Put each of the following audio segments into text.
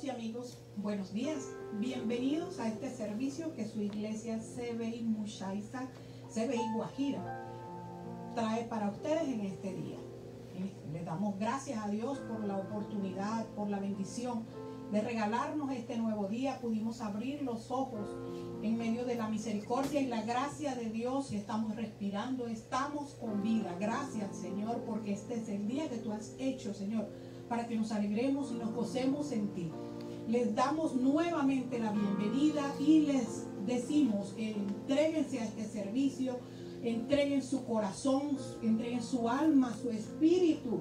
Hermanos y amigos, buenos días. Bienvenidos a este servicio que su iglesia CBI Mushaiza, CBI Guajira, trae para ustedes en este día. Les damos gracias a Dios por la oportunidad, por la bendición de regalarnos este nuevo día. Pudimos abrir los ojos en medio de la misericordia y la gracia de Dios y estamos respirando, estamos con vida. Gracias, Señor, porque este es el día que tú has hecho, Señor, para que nos alegremos y nos gocemos en ti. Les damos nuevamente la bienvenida y les decimos, entréguense a este servicio, entreguen su corazón, entreguen su alma, su espíritu,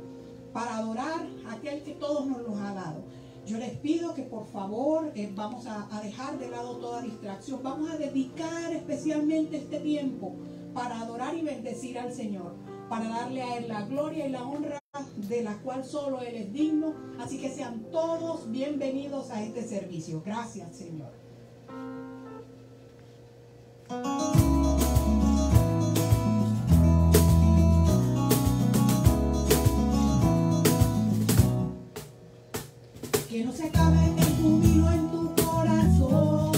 para adorar a aquel que todos nos los ha dado. Yo les pido que por favor vamos a dejar de lado toda distracción. Vamos a dedicar especialmente este tiempo para adorar y bendecir al Señor, para darle a Él la gloria y la honra de la cual solo Él es digno. Así que sean todos bienvenidos a este servicio. Gracias, Señor. Que no se acabe el júbilo en tu corazón,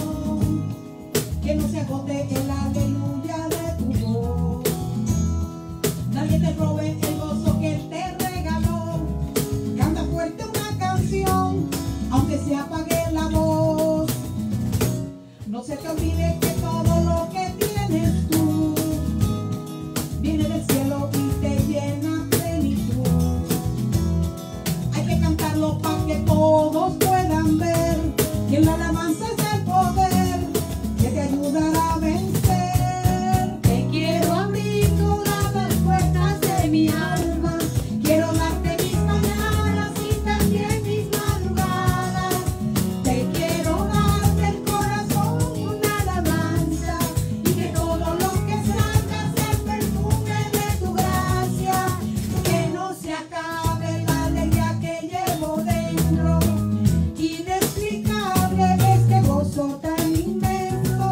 que no se agote el aleluya de tu voz. Nadie te robe el gozo que Él te regaló. Canta fuerte una canción, aunque se apague la voz. No se te olvide que todo lo que tienes tú viene del cielo y te llena plenitud. Hay que cantarlo para que todos puedan ver que la alabanza es el poder que te ayudará a vencer. Te quiero abrir todas las puertas de mi alma, quiero darte mis mañanas y también mis madrugadas. Te quiero dar del corazón una alabanza y que todo lo que salga sea el perfume de tu gracia. Que no se acabe la alegría que llevo dentro, inexplicable este gozo tan inmenso.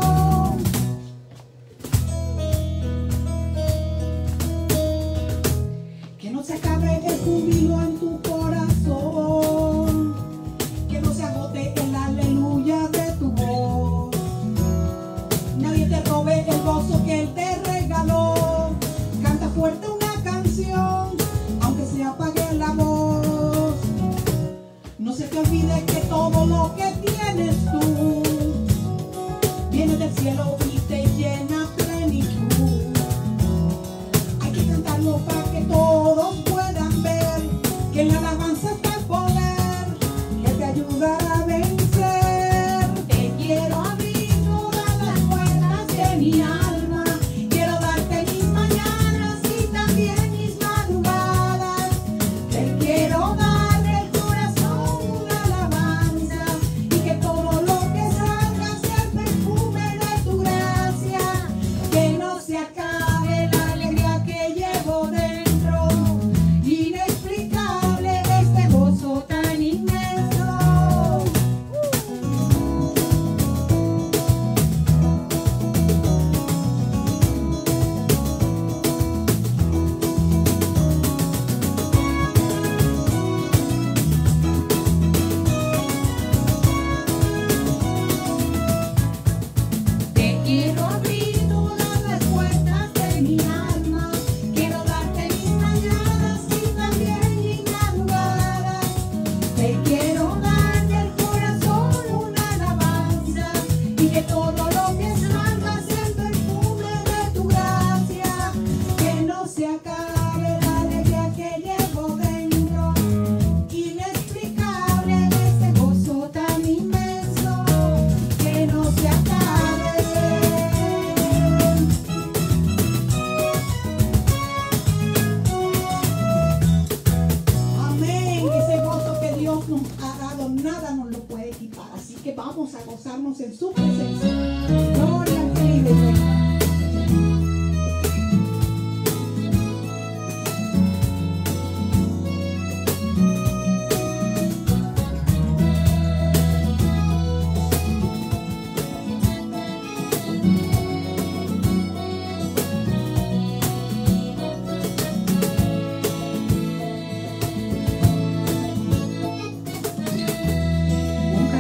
Que no se acabe el júbilo en tu corazón, que no se agote el aleluya de tu voz. Nadie te robe el gozo que Él te regaló. Canta fuerte una canción, aunque se apague la voz. No se te olvide que todo lo que tienes tú viene del cielo y te llena plenitud. Hay que cantarlo para que todos puedan ver que en la alabanza está el poder que te ayudará a vencer. Te quiero abrir todas las puertas de mi alma, quiero darte mis mañanas y también mis madrugadas. Te quiero dar del corazón una alabanza y que todo lo que salga sea el perfume de tu gracia. Que no se acabe la alegría que llevo dentro, inexplicable este gozo tan inmenso. Te quiero abrir todas las puertas de mi alma, quiero darte mis mañanas y también mis madrugadas. Te quiero dar del corazón una alabanza y que todo lo que salga sea el perfume de tu gracia. Que no se acabe la alegría que llevo dentro, inexplicable este gozo tan inmenso. Que no se acabe. Amén. Ese gozo que Dios nos ha dado, nada nos lo puede quitar. Así que vamos a gozarnos en su presencia. Gloria al que vive y reina. Un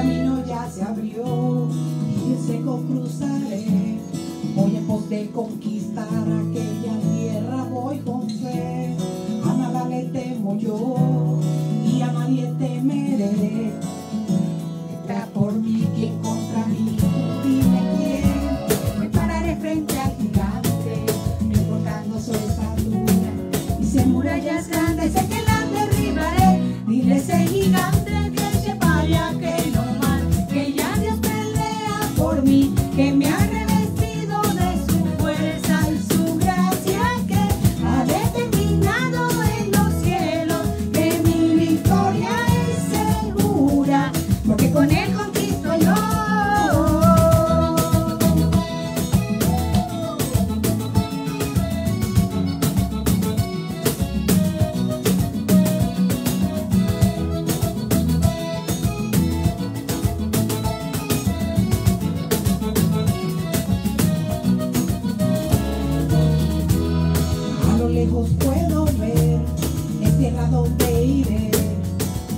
conquistar aquella tierra voy con fe. A nada le temo yo y a nadie temeré. Está por mí quien contra mí, dime quién. Me pararé frente al gigante, no importando su estatura. Y si en murallas grandes sé que las derribaré. Dile a ese gigante que se vaya, que no más, que ya Dios pelea por mí, que me ha revestido de su fuerza y su gracia, que ha determinado en los cielos que mi victoria es segura, porque con él conquisto yo. A lo lejos puedo ver, es tierra donde iré,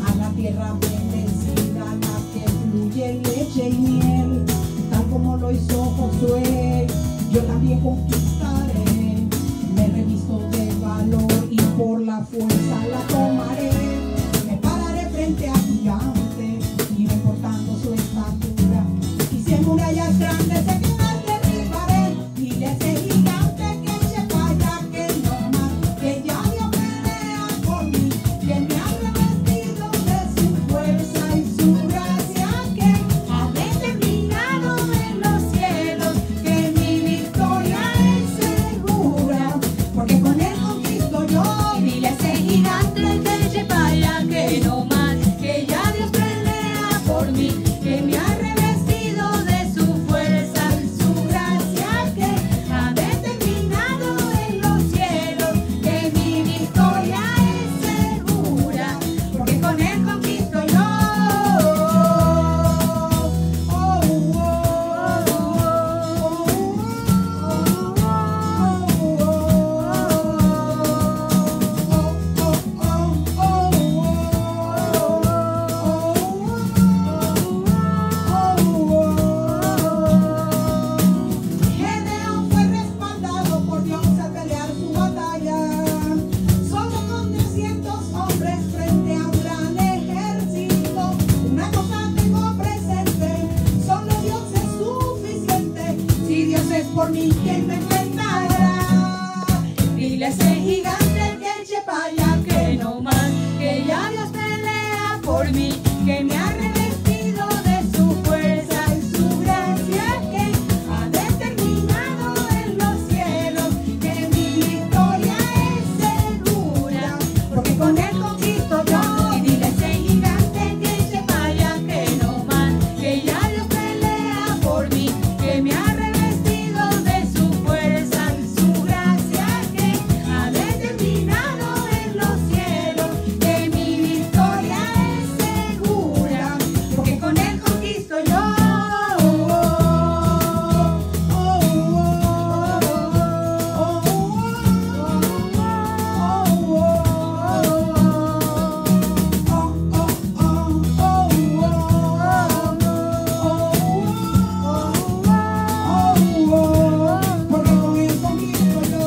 a la tierra bendecida, a la que fluye leche y miel, tal como lo hizo Josué, yo también conquistaré, me revisto de valor y por la fuerza la tomaré, me pararé frente a gigante y no importando su estatura, y si en murallas grandes sé que las derribaré, dile a ese gigante que se vaya, que no más, que ya Dios pelea por mí, que me ha revestido de su fuerza y su gracia, que ha determinado en los cielos que mi victoria es segura, porque con él conquisto yo. Y dile a ese gigante que se vaya, que no más, que ya Dios pelea por mí, que me ha revestido de su fuerza y su gracia, que ha determinado en los cielos que mi victoria es segura, porque con él conquisto yo. Gedeón fue respaldado por Dios al pelear su batalla, solo con 300 hombres frente a un gran ejército. Una cosa tengo presente, solo Dios es suficiente. Si Dios es por mí, ¿quién me enfrentará? Dile a ese gigante que se vaya, que no más, que ya Dios pelea por mí, que me ha revestido de su fuerza y su gracia, que ha determinado en los cielos que mi victoria es segura, porque con él conquisto yo. Y dile a ese gigante que se vaya, que no más, que ya Dios pelea por mí, que me ha revestido de su fuerza y su gracia, que ha determinado en los cielos que mi victoria es segura, porque con él conquisto yo. Porque con él conquisto yo.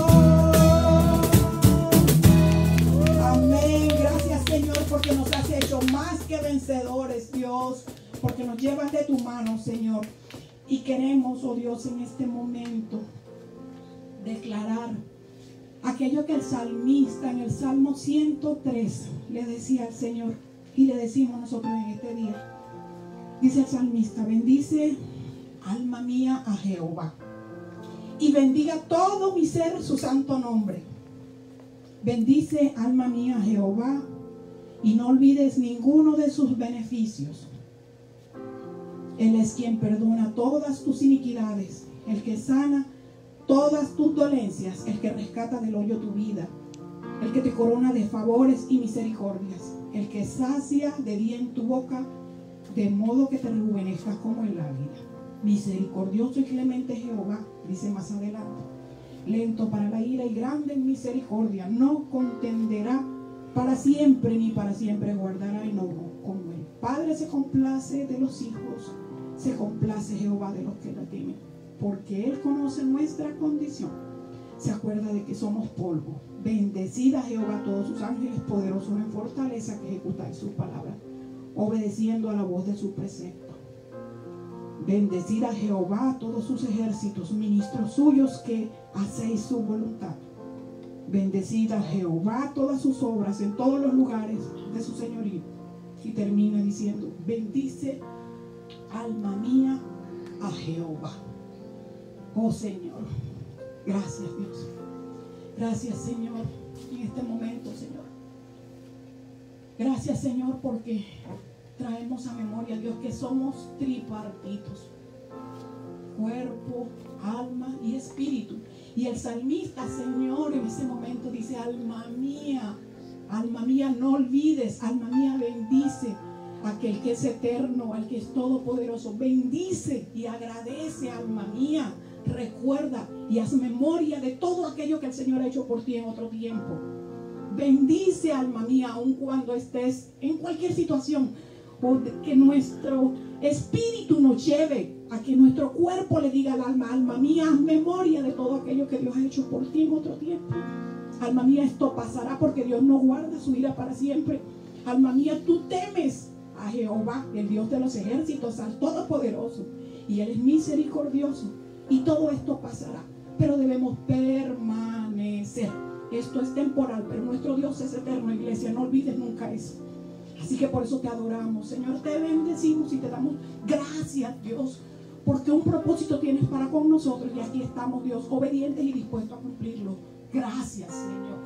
Amén. Gracias, Señor, porque nos has hecho más que vencedores, Dios, porque nos llevas de tu mano, Señor. Y queremos, oh Dios, en este momento declarar aquello que el salmista en el Salmo 103 le decía al Señor y le decimos nosotros en este día. Dice el salmista: bendice, alma mía, a Jehová, y bendiga todo mi ser su santo nombre. Bendice, alma mía, a Jehová, y no olvides ninguno de sus beneficios. Él es quien perdona todas tus iniquidades, el que sana todas tus dolencias, el que rescata del hoyo tu vida, el que te corona de favores y misericordias, el que sacia de bien tu boca, de modo que te rejuvenezcas como el águila. Misericordioso y clemente Jehová, dice más adelante, lento para la ira y grande en misericordia, no contenderá para siempre, ni para siempre guardará enojo. Como el Padre se complace de los hijos, se complace Jehová de los que la temen. porque Él conoce nuestra condición. Se acuerda de que somos polvo. Bendecida Jehová todos sus ángeles poderosos en fortaleza que ejecutáis su palabra, obedeciendo a la voz de su precepto. Bendecida Jehová todos sus ejércitos, ministros suyos que hacéis su voluntad. Bendecida Jehová todas sus obras en todos los lugares de su señorío. Y termina diciendo: bendice, alma mía, a Jehová. Oh Señor, gracias Dios. Gracias Señor en este momento, Señor. Gracias Señor porque traemos a memoria, Dios, que somos tripartitos: cuerpo, alma y espíritu. Y el salmista, Señor, en ese momento dice: alma mía, no olvides, alma mía, bendice a aquel que es eterno, al que es todopoderoso. Bendice y agradece, alma mía. Recuerda y haz memoria de todo aquello que el Señor ha hecho por ti en otro tiempo. Bendice, alma mía, aun cuando estés en cualquier situación, o que nuestro espíritu nos lleve a que nuestro cuerpo le diga al alma: alma mía, haz memoria de todo aquello que Dios ha hecho por ti en otro tiempo. Alma mía, esto pasará, porque Dios no guarda su ira para siempre. Alma mía, tú temes a Jehová, el Dios de los ejércitos, al Todopoderoso, y Él es misericordioso. Y todo esto pasará, pero debemos permanecer. Esto es temporal, pero nuestro Dios es eterno, iglesia. No olvides nunca eso. Así que por eso te adoramos, Señor. Te bendecimos y te damos gracias, Dios, porque un propósito tienes para con nosotros. Y aquí estamos, Dios, obedientes y dispuestos a cumplirlo. Gracias, Señor.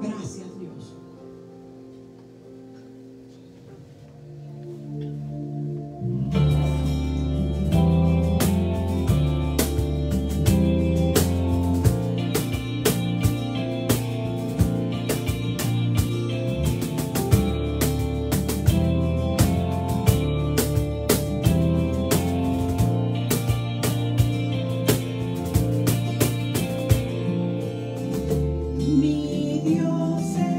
Gracias, Dios. Mi Dios es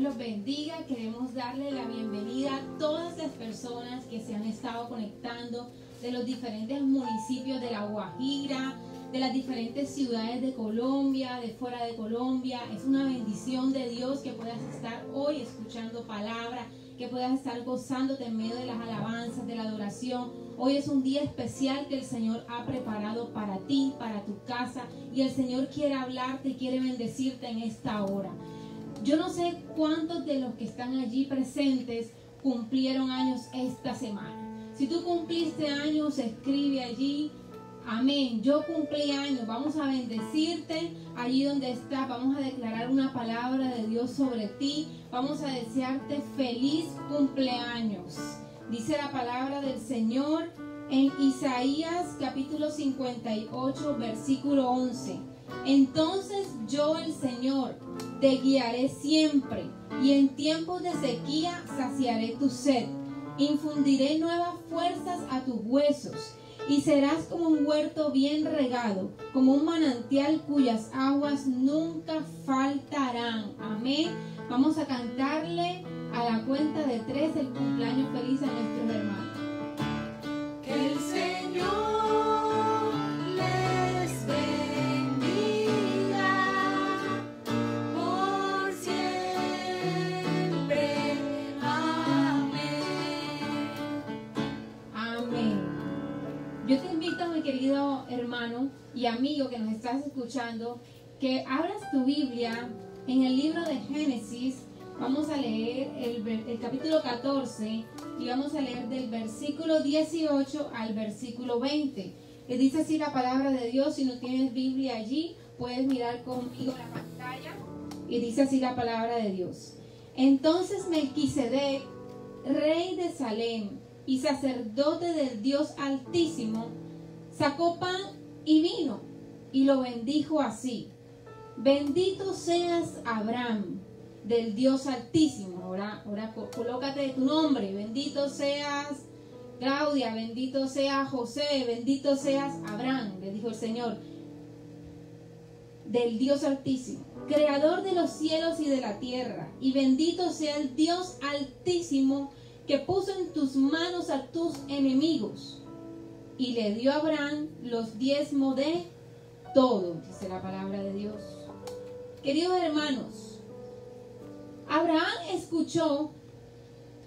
Dios los bendiga. Queremos darle la bienvenida a todas las personas que se han estado conectando de los diferentes municipios de La Guajira, de las diferentes ciudades de Colombia, de fuera de Colombia. Es una bendición de Dios que puedas estar hoy escuchando palabra, que puedas estar gozándote en medio de las alabanzas, de la adoración. Hoy es un día especial que el Señor ha preparado para ti, para tu casa, y el Señor quiere hablarte y quiere bendecirte en esta hora. Yo no sé cuántos de los que están allí presentes cumplieron años esta semana. Si tú cumpliste años, escribe allí: amén, yo cumplí años. Vamos a bendecirte allí donde estás. Vamos a declarar una palabra de Dios sobre ti. Vamos a desearte feliz cumpleaños. Dice la palabra del Señor en Isaías capítulo 58, versículo 11. Entonces yo, el Señor, te guiaré siempre, y en tiempos de sequía saciaré tu sed. Infundiré nuevas fuerzas a tus huesos, y serás como un huerto bien regado, como un manantial cuyas aguas nunca faltarán. Amén. Vamos a cantarle a la cuenta de 3 el cumpleaños feliz a nuestros hermanos. Que el Señor les bendiga por siempre. Amén. Amén. Yo te invito, mi querido hermano y amigo que nos estás escuchando, que abras tu Biblia en el libro de Génesis. Vamos a leer el capítulo 14 y vamos a leer del versículo 18 al versículo 20. Que dice así la palabra de Dios. Si no tienes Biblia allí, puedes mirar conmigo la pantalla. Y dice así la palabra de Dios. Entonces Melquisedec, rey de Salem y sacerdote del Dios Altísimo, sacó pan y vino y lo bendijo así: bendito seas, Abraham, del Dios Altísimo. Ahora colócate tu nombre. Bendito seas, Claudia. Bendito sea José. Bendito seas, Abraham, le dijo el Señor, del Dios Altísimo, creador de los cielos y de la tierra. Y bendito sea el Dios Altísimo, que puso en tus manos a tus enemigos. Y le dio a Abraham los diezmos de todo, dice la palabra de Dios. Queridos hermanos, Abraham escuchó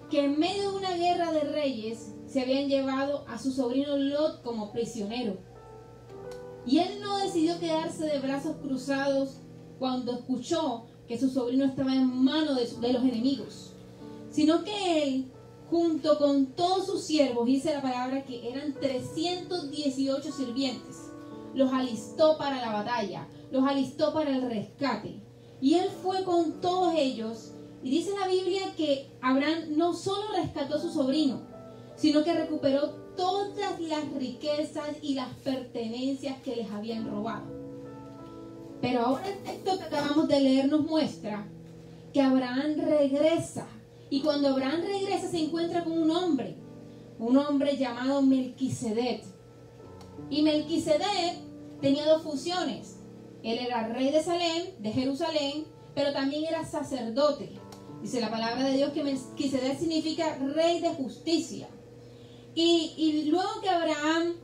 que en medio de una guerra de reyes se habían llevado a su sobrino Lot como prisionero. Y él no decidió quedarse de brazos cruzados cuando escuchó que su sobrino estaba en manos de los enemigos, sino que él, junto con todos sus siervos, dice la palabra que eran 318 sirvientes, los alistó para la batalla, los alistó para el rescate. Y él fue con todos ellos. Y dice la Biblia que Abraham no solo rescató a su sobrino, sino que recuperó todas las riquezas y las pertenencias que les habían robado. Pero ahora el texto que acabamos de leer nos muestra que Abraham regresa. Y cuando Abraham regresa se encuentra con un hombre llamado Melquisedec. Y Melquisedec tenía dos funciones. Él era rey de Salem, de Jerusalén, pero también era sacerdote. Dice la palabra de Dios que Melquisedec significa rey de justicia. Y luego que Abraham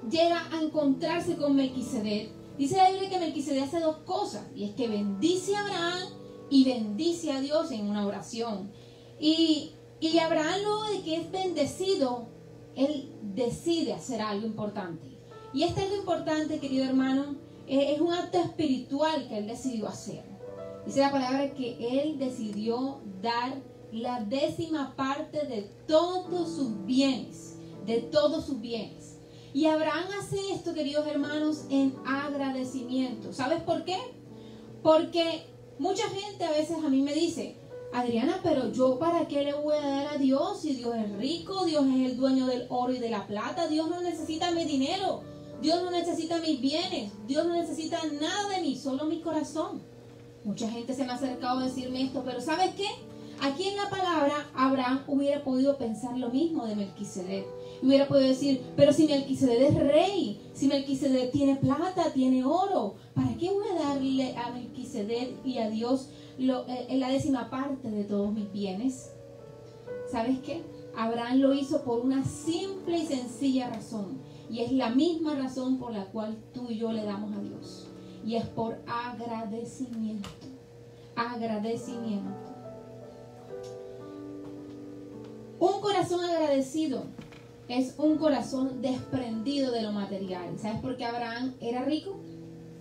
llega a encontrarse con Melquisedec, dice la Biblia que Melquisedec hace dos cosas, y es que bendice a Abraham y bendice a Dios en una oración. Y Abraham, luego de que es bendecido, él decide hacer algo importante. Y este algo importante, querido hermano, es un acto espiritual que él decidió hacer. Dice la palabra que él decidió dar la 10ª parte de todos sus bienes, Y Abraham hace esto, queridos hermanos, en agradecimiento. ¿Sabes por qué? Porque mucha gente a veces a mí me dice: Adriana, pero yo ¿para qué le voy a dar a Dios si Dios es rico? Dios es el dueño del oro y de la plata. Dios no necesita mi dinero, Dios no necesita mis bienes, Dios no necesita nada de mí, solo mi corazón. Mucha gente se me ha acercado a decirme esto, pero ¿sabes qué? Aquí en la palabra Abraham hubiera podido pensar lo mismo de Melquisedec. Y hubiera podido decir, pero si Melquisedec es rey, si Melquisedec tiene plata, tiene oro, ¿para qué voy a darle a Melquisedec y a Dios la 10ª parte de todos mis bienes? ¿Sabes qué? Abraham lo hizo por una simple y sencilla razón. Y es la misma razón por la cual tú y yo le damos a Dios. Y es por agradecimiento. Agradecimiento. Un corazón agradecido es un corazón desprendido de lo material. ¿Sabes por qué Abraham era rico?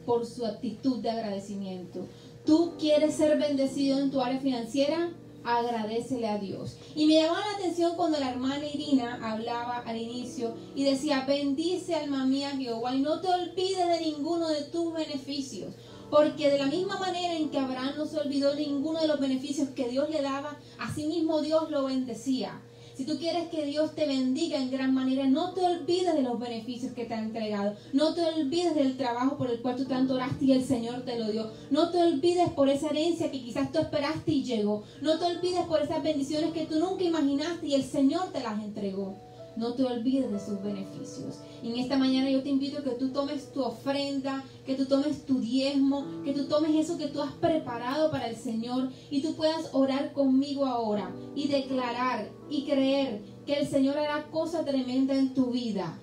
Por su actitud de agradecimiento. ¿Tú quieres ser bendecido en tu área financiera? Agradécele a Dios. Y me llamaba la atención cuando la hermana Irina hablaba al inicio y decía, bendice alma mía Jehová y no te olvides de ninguno de tus beneficios, porque de la misma manera en que Abraham no se olvidó de ninguno de los beneficios que Dios le daba, así mismo Dios lo bendecía. Si tú quieres que Dios te bendiga en gran manera, no te olvides de los beneficios que te ha entregado. No te olvides del trabajo por el cual tú tanto oraste y el Señor te lo dio. No te olvides por esa herencia que quizás tú esperaste y llegó. No te olvides por esas bendiciones que tú nunca imaginaste y el Señor te las entregó. No te olvides de sus beneficios. Y en esta mañana yo te invito a que tú tomes tu ofrenda, que tú tomes tu diezmo, que tú tomes eso que tú has preparado para el Señor y tú puedas orar conmigo ahora y declarar y creer que el Señor hará cosa tremenda en tu vida.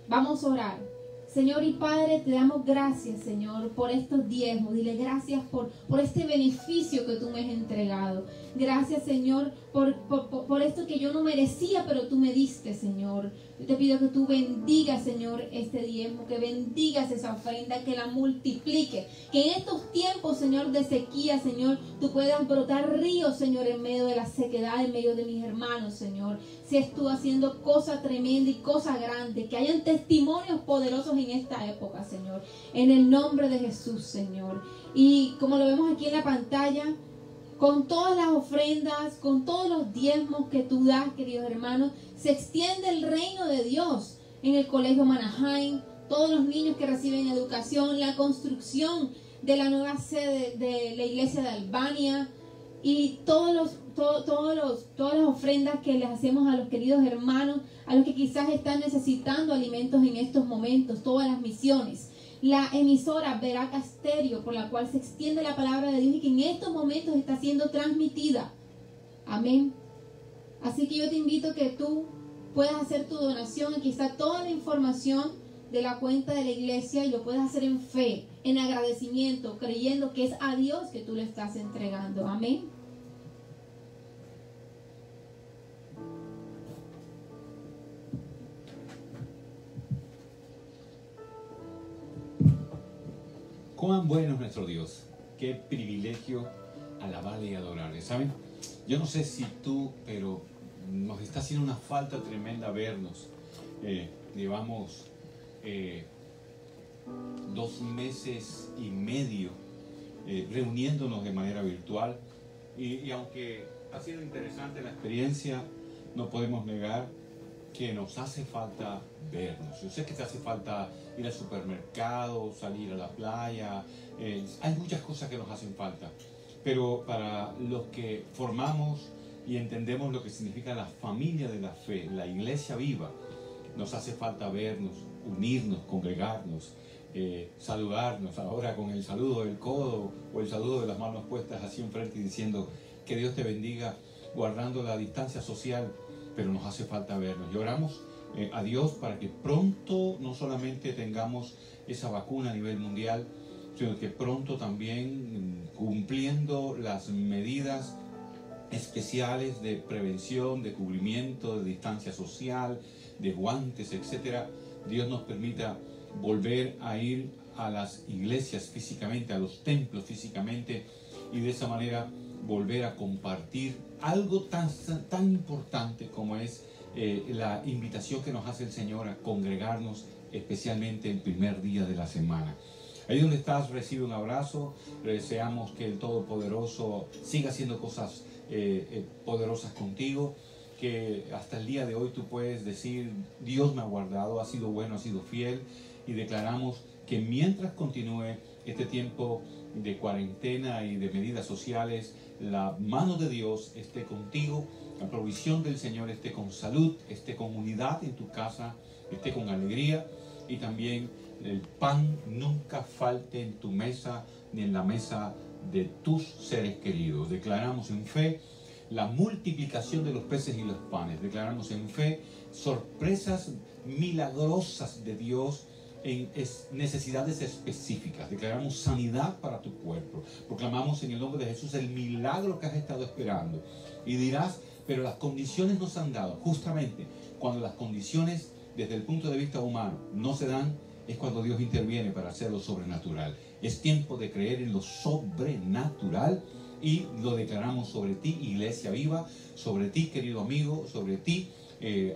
Vamos a orar. Señor y Padre, te damos gracias, Señor, por estos diezmos. Dile gracias por este beneficio que tú me has entregado. Gracias, Señor, por esto que yo no merecía, pero tú me diste, Señor. Yo te pido que tú bendigas, Señor, este diezmo, que bendigas esa ofrenda, que la multipliques. Que en estos tiempos, Señor, de sequía, Señor, tú puedas brotar ríos, Señor, en medio de la sequedad, en medio de mis hermanos, Señor. Seas tú haciendo cosa tremenda y cosa grande, que hayan testimonios poderosos en esta época, Señor. En el nombre de Jesús, Señor. Y como lo vemos aquí en la pantalla, con todas las ofrendas, con todos los diezmos que tú das, queridos hermanos, se extiende el reino de Dios en el Colegio Manaheim, todos los niños que reciben educación, la construcción de la nueva sede de la iglesia de Albania y todas las ofrendas que les hacemos a los queridos hermanos, a los que quizás están necesitando alimentos en estos momentos, todas las misiones. La emisora Veraca Stereo, por la cual se extiende la palabra de Dios y que en estos momentos está siendo transmitida. Amén. Así que yo te invito a que tú puedas hacer tu donación. Aquí está toda la información de la cuenta de la iglesia y lo puedes hacer en fe, en agradecimiento, creyendo que es a Dios que tú le estás entregando. Amén. Cuán bueno es nuestro Dios. Qué privilegio alabarle y adorarle. ¿Saben? Yo no sé si tú, pero nos está haciendo una falta tremenda vernos. Llevamos 2 meses y medio reuniéndonos de manera virtual y aunque ha sido interesante la experiencia, no podemos negar que nos hace falta vernos. Yo sé que te hace falta ir al supermercado, salir a la playa, hay muchas cosas que nos hacen falta, pero para los que formamos y entendemos lo que significa la familia de la fe, la iglesia viva, nos hace falta vernos, unirnos, congregarnos, saludarnos, ahora con el saludo del codo o el saludo de las manos puestas así enfrente y diciendo que Dios te bendiga, guardando la distancia social, pero nos hace falta vernos. Y oramos a Dios para que pronto no solamente tengamos esa vacuna a nivel mundial, sino que pronto también, cumpliendo las medidas especiales de prevención, de cubrimiento, de distancia social, de guantes, etcétera, Dios nos permita volver a ir a las iglesias físicamente, a los templos físicamente, y de esa manera volver a compartir algo tan importante como es la invitación que nos hace el Señor a congregarnos, especialmente el primer día de la semana. Ahí donde estás, recibe un abrazo. Deseamos que el Todopoderoso siga haciendo cosas poderosas contigo, que hasta el día de hoy tú puedes decir: Dios me ha guardado, ha sido bueno, ha sido fiel, y declaramos que mientras continúe este tiempo de cuarentena y de medidas sociales, la mano de Dios esté contigo la provisión del Señor esté con salud, esté con unidad en tu casa, esté con alegría, y también el pan nunca falte en tu mesa ni en la mesa de tus seres queridos. Declaramos en fe la multiplicación de los peces y los panes. Declaramos en fe sorpresas milagrosas de Dios en necesidades específicas. Declaramos sanidad para tu cuerpo. Proclamamos en el nombre de Jesús el milagro que has estado esperando. Y dirás, pero las condiciones no se han dado. Justamente cuando las condiciones desde el punto de vista humano no se dan, es cuando Dios interviene para hacer lo sobrenatural. Es tiempo de creer en lo sobrenatural, y lo declaramos sobre ti, Iglesia Viva, sobre ti, querido amigo, sobre ti,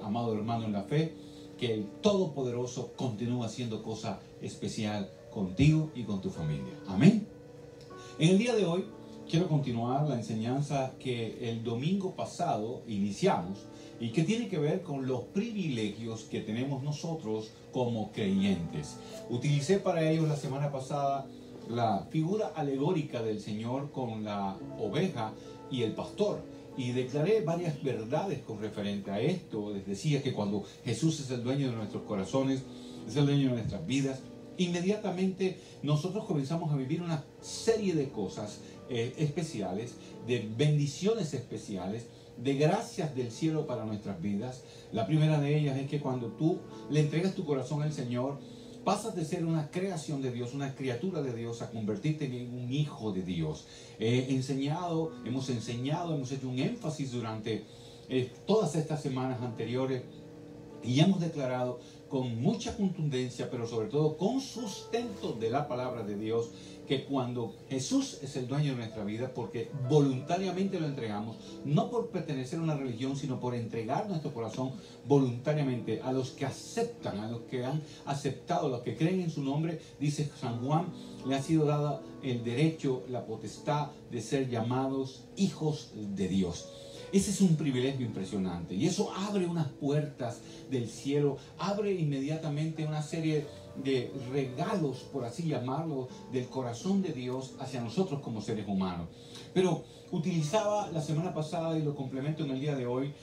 amado hermano en la fe, que el Todopoderoso continúa haciendo cosa especial contigo y con tu familia. Amén. En el día de hoy quiero continuar la enseñanza que el domingo pasado iniciamos y que tiene que ver con los privilegios que tenemos nosotros como creyentes. Utilicé para ellos la semana pasada la figura alegórica del Señor con la oveja y el pastor, y declaré varias verdades con referente a esto. Les decía que cuando Jesús es el dueño de nuestros corazones, es el dueño de nuestras vidas, inmediatamente nosotros comenzamos a vivir una serie de cosas especiales, de bendiciones especiales, de gracias del cielo para nuestras vidas. La primera de ellas es que cuando tú le entregas tu corazón al Señor, pasas de ser una creación de Dios, una criatura de Dios, a convertirte en un hijo de Dios. Hemos enseñado, hemos hecho un énfasis durante todas estas semanas anteriores, y hemos declarado con mucha contundencia, pero sobre todo con sustento de la palabra de Dios, que cuando Jesús es el dueño de nuestra vida, porque voluntariamente lo entregamos, no por pertenecer a una religión, sino por entregar nuestro corazón voluntariamente a los que aceptan, a los que han aceptado, a los que creen en su nombre, dice San Juan, le ha sido dada el derecho, la potestad de ser llamados hijos de Dios. Ese es un privilegio impresionante, y eso abre unas puertas del cielo, abre inmediatamente una serie de regalos, por así llamarlo, del corazón de Dios hacia nosotros como seres humanos. Pero utilizaba la semana pasada, y lo complemento en el día de hoy,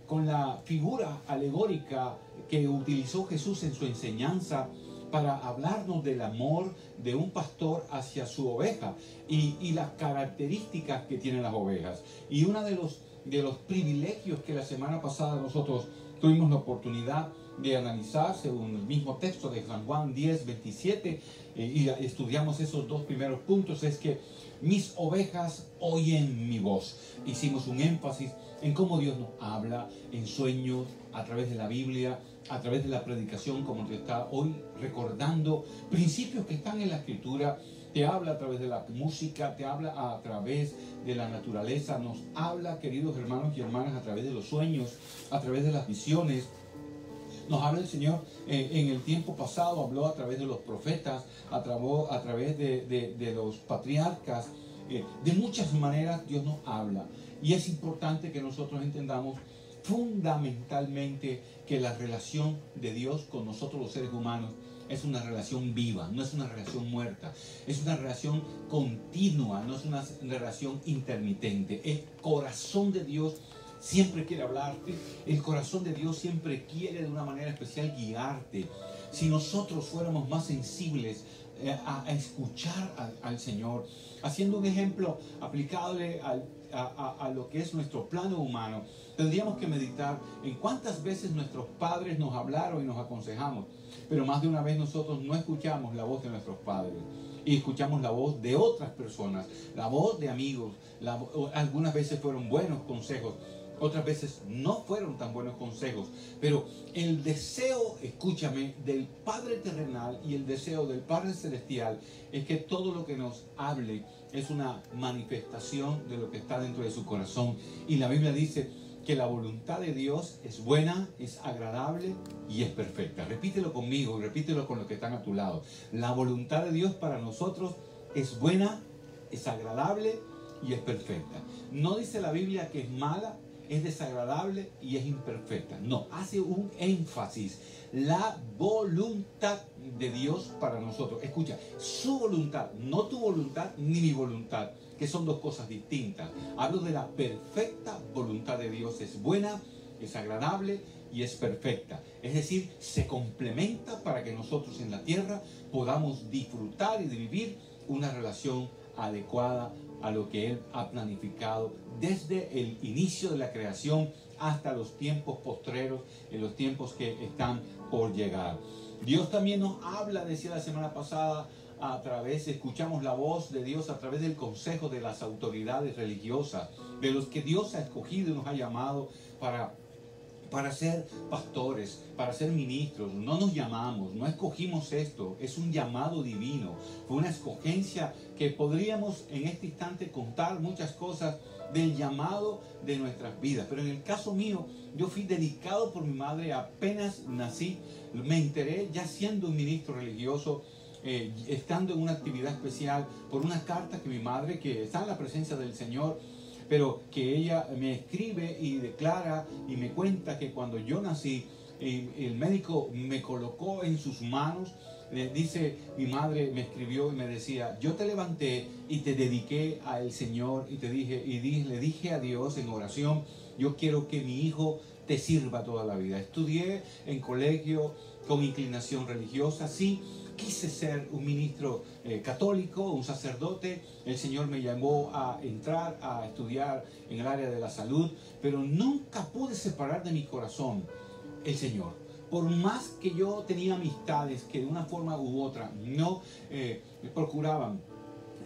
con la figura alegórica que utilizó Jesús en su enseñanza para hablarnos del amor de un pastor hacia su oveja y las características que tienen las ovejas. Y uno de los privilegios que la semana pasada nosotros tuvimos la oportunidad de analizar, según el mismo texto de San Juan 10:27, y estudiamos esos dos primeros puntos, es que mis ovejas oyen mi voz. Hicimos un énfasis en cómo Dios nos habla en sueños, a través de la Biblia, a través de la predicación, como te está hoy recordando, principios que están en la Escritura. Te habla a través de la música, te habla a través de la naturaleza, nos habla, queridos hermanos y hermanas, a través de los sueños, a través de las visiones. Nos habla el Señor en el tiempo pasado, habló a través de los profetas, a través de los patriarcas. De muchas maneras Dios nos habla, y es importante que nosotros entendamos fundamentalmente que la relación de Dios con nosotros los seres humanos es una relación viva, no es una relación muerta, es una relación continua, no es una relación intermitente. El corazón de Dios siempre quiere hablarte, el corazón de Dios siempre quiere de una manera especial guiarte. Si nosotros fuéramos más sensibles a escuchar al Señor, haciendo un ejemplo aplicable a lo que es nuestro plano humano, tendríamos que meditar en cuántas veces nuestros padres nos hablaron y nos aconsejamos, pero más de una vez nosotros no escuchamos la voz de nuestros padres y escuchamos la voz de otras personas, la voz de amigos. Algunas veces fueron buenos consejos, otras veces no fueron tan buenos consejos, pero el deseo, escúchame, del Padre terrenal y el deseo del Padre celestial es que todo lo que nos hable es una manifestación de lo que está dentro de su corazón. Y la Biblia dice que la voluntad de Dios es buena, es agradable y es perfecta. Repítelo conmigo y repítelo con los que están a tu lado. La voluntad de Dios para nosotros es buena, es agradable y es perfecta. No dice la Biblia que es mala, es desagradable y es imperfecta. No, hace un énfasis. La voluntad de Dios para nosotros. Escucha, su voluntad, no tu voluntad ni mi voluntad, que son dos cosas distintas. Hablo de la perfecta voluntad de Dios. Es buena, es agradable y es perfecta. Es decir, se complementa para que nosotros en la tierra podamos disfrutar y vivir una relación adecuada a lo que Él ha planificado desde el inicio de la creación hasta los tiempos postreros, en los tiempos que están por llegar. Dios también nos habla, decía la semana pasada, escuchamos la voz de Dios a través del consejo de las autoridades religiosas, de los que Dios ha escogido y nos ha llamado para ser pastores, para ser ministros. No nos llamamos, no escogimos esto, es un llamado divino, fue una escogencia que podríamos en este instante contar muchas cosas del llamado de nuestras vidas, pero en el caso mío, yo fui dedicado por mi madre apenas nací, me enteré ya siendo un ministro religioso, estando en una actividad especial, por una carta que mi madre, que está en la presencia del Señor, pero que ella me escribe y declara y me cuenta que cuando yo nací, el médico me colocó en sus manos. Dice, mi madre me escribió y me decía, yo te levanté y te dediqué al Señor y le dije a Dios en oración, yo quiero que mi hijo te sirva toda la vida. Estudié en colegio con inclinación religiosa, sí. Quise ser un ministro católico, un sacerdote. El Señor me llamó a entrar a estudiar en el área de la salud, pero nunca pude separar de mi corazón el Señor. Por más que yo tenía amistades que de una forma u otra no procuraban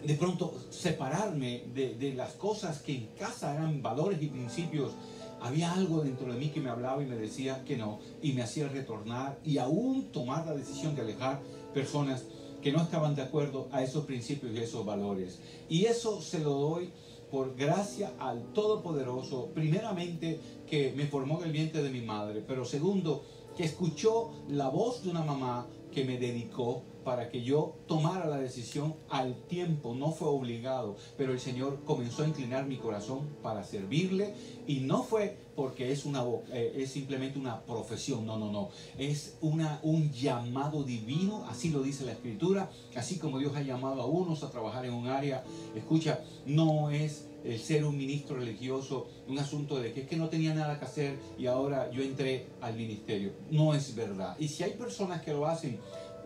de pronto separarme de las cosas que en casa eran valores y principios, había algo dentro de mí que me hablaba y me decía que no, y me hacía retornar y aún tomar la decisión de alejar personas que no estaban de acuerdo a esos principios y esos valores. Y eso se lo doy por gracia al Todopoderoso, primeramente que me formó en el vientre de mi madre, pero segundo, que escuchó la voz de una mamá que me dedicó para que yo tomara la decisión al tiempo. No fue obligado, pero el Señor comenzó a inclinar mi corazón para servirle, y no fue porque es simplemente una profesión, no, es un llamado divino, así lo dice la Escritura. Así como Dios ha llamado a unos a trabajar en un área, escucha, no es el ser un ministro religioso un asunto de que es que no tenía nada que hacer y ahora yo entré al ministerio. No es verdad. Y si hay personas que lo hacen,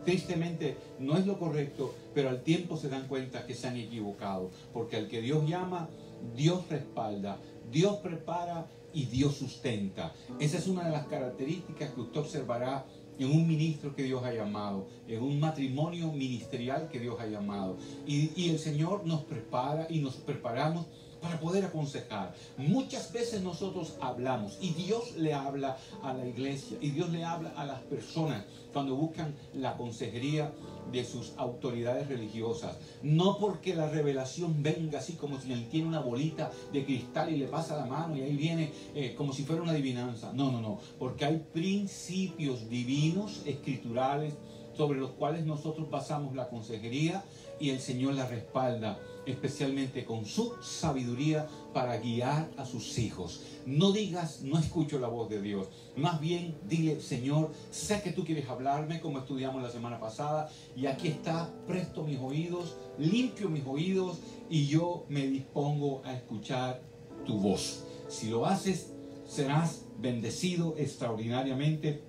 tristemente no es lo correcto, pero al tiempo se dan cuenta que se han equivocado, porque al que Dios llama, Dios respalda, Dios prepara y Dios sustenta. Esa es una de las características que usted observará en un ministro que Dios ha llamado, en un matrimonio ministerial que Dios ha llamado. Y el Señor nos prepara y nos preparamos para poder aconsejar. Muchas veces nosotros hablamos y Dios le habla a la iglesia y Dios le habla a las personas cuando buscan la consejería de sus autoridades religiosas. No porque la revelación venga así como si él tiene una bolita de cristal y le pasa la mano y ahí viene como si fuera una adivinanza. No, porque hay principios divinos, escriturales, sobre los cuales nosotros basamos la consejería, y el Señor la respalda, especialmente con su sabiduría para guiar a sus hijos. No digas, no escucho la voz de Dios. Más bien, dile, Señor, sé que tú quieres hablarme, como estudiamos la semana pasada, y aquí está, presto mis oídos, limpio mis oídos, y yo me dispongo a escuchar tu voz. Si lo haces, serás bendecido extraordinariamente,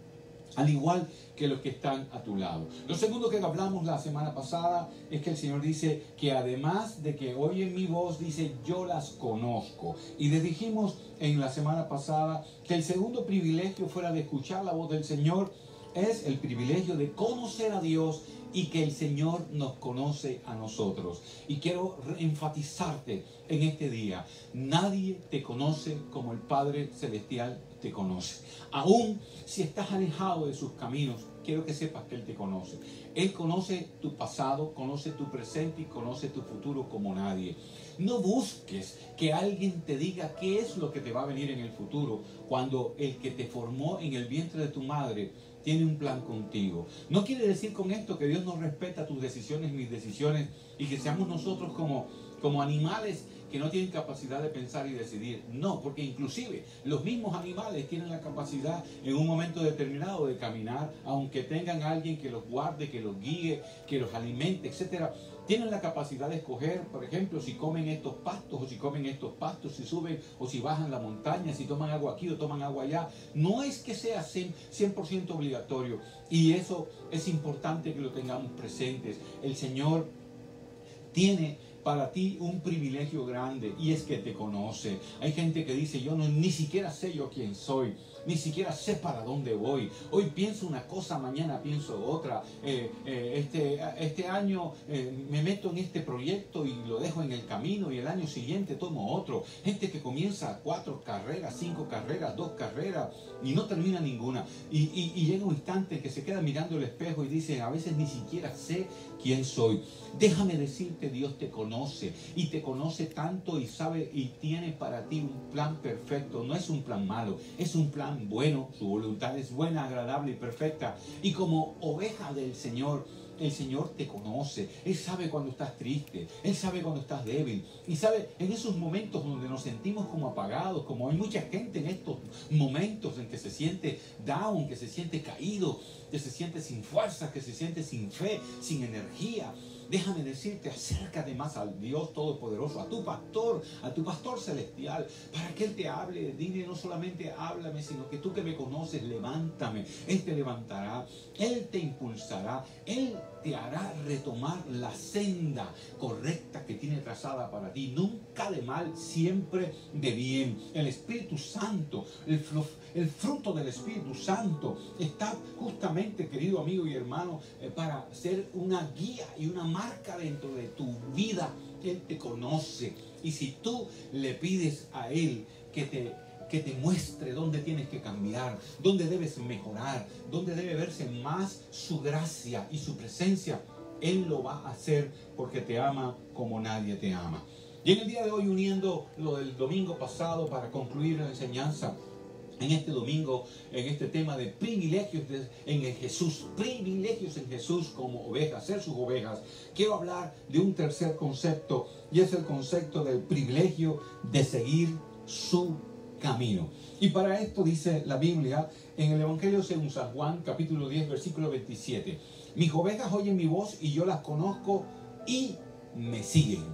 al igual que los que están a tu lado. Lo segundo que hablamos la semana pasada es que el Señor dice que además de que oyen mi voz, dice, yo las conozco. Y les dijimos en la semana pasada que el segundo privilegio fuera de escuchar la voz del Señor es el privilegio de conocer a Dios, y que el Señor nos conoce a nosotros. Y quiero enfatizarte en este día, nadie te conoce como el Padre Celestial te conoce. Aún si estás alejado de sus caminos, quiero que sepas que Él te conoce. Él conoce tu pasado, conoce tu presente y conoce tu futuro como nadie. No busques que alguien te diga qué es lo que te va a venir en el futuro, cuando el que te formó en el vientre de tu madre tiene un plan contigo. No quiere decir con esto que Dios no respeta tus decisiones, mis decisiones, y que seamos nosotros como como animales que no tienen capacidad de pensar y decidir. No, porque inclusive los mismos animales tienen la capacidad en un momento determinado de caminar, aunque tengan a alguien que los guarde, que los guíe, que los alimente, etcétera. Tienen la capacidad de escoger, por ejemplo, si comen estos pastos o si comen estos pastos, si suben o si bajan la montaña, si toman agua aquí o toman agua allá. No es que sea 100% obligatorio, y eso es importante que lo tengamos presentes. El Señor tiene para ti un privilegio grande, y es que te conoce. Hay gente que dice, yo ni siquiera sé yo quién soy, ni siquiera sé para dónde voy. Hoy pienso una cosa, mañana pienso otra. Este año me meto en este proyecto y lo dejo en el camino, y el año siguiente tomo otro. Gente que comienza 4 carreras, 5 carreras, 2 carreras y no termina ninguna. Y llega un instante que se queda mirando el espejo y dice, a veces ni siquiera sé quién soy. Déjame decirte, Dios te conoce, y te conoce tanto y sabe y tiene para ti un plan perfecto. No es un plan malo, es un plan bueno. Su voluntad es buena, agradable y perfecta. Y como oveja del Señor, el Señor te conoce. Él sabe cuando estás triste, Él sabe cuando estás débil, y sabe en esos momentos donde nos sentimos como apagados, como hay mucha gente en estos momentos en que se siente down, que se siente caído, que se siente sin fuerza, que se siente sin fe, sin energía. Déjame decirte, acércate más al Dios Todopoderoso, a tu pastor celestial, para que Él te hable. Dile, no solamente háblame, sino que tú que me conoces, levántame. Él te levantará, Él te impulsará, Él te hará retomar la senda correcta que tiene trazada para ti. Nunca de mal, siempre de bien. El Espíritu Santo, el fruto del Espíritu Santo está justamente, querido amigo y hermano, para ser una guía y una marca dentro de tu vida. Él te conoce, y si tú le pides a Él que te muestre dónde tienes que cambiar, dónde debes mejorar, dónde debe verse más su gracia y su presencia, Él lo va a hacer, porque te ama como nadie te ama. Y en el día de hoy, uniendo lo del domingo pasado para concluir la enseñanza, en este domingo, en este tema de privilegios en Jesús, privilegios en Jesús como ovejas, ser sus ovejas, quiero hablar de un tercer concepto, y es el concepto del privilegio de seguir su camino. Y para esto dice la Biblia en el Evangelio según San Juan, capítulo 10, versículo 27. Mis ovejas oyen mi voz, y yo las conozco y me siguen.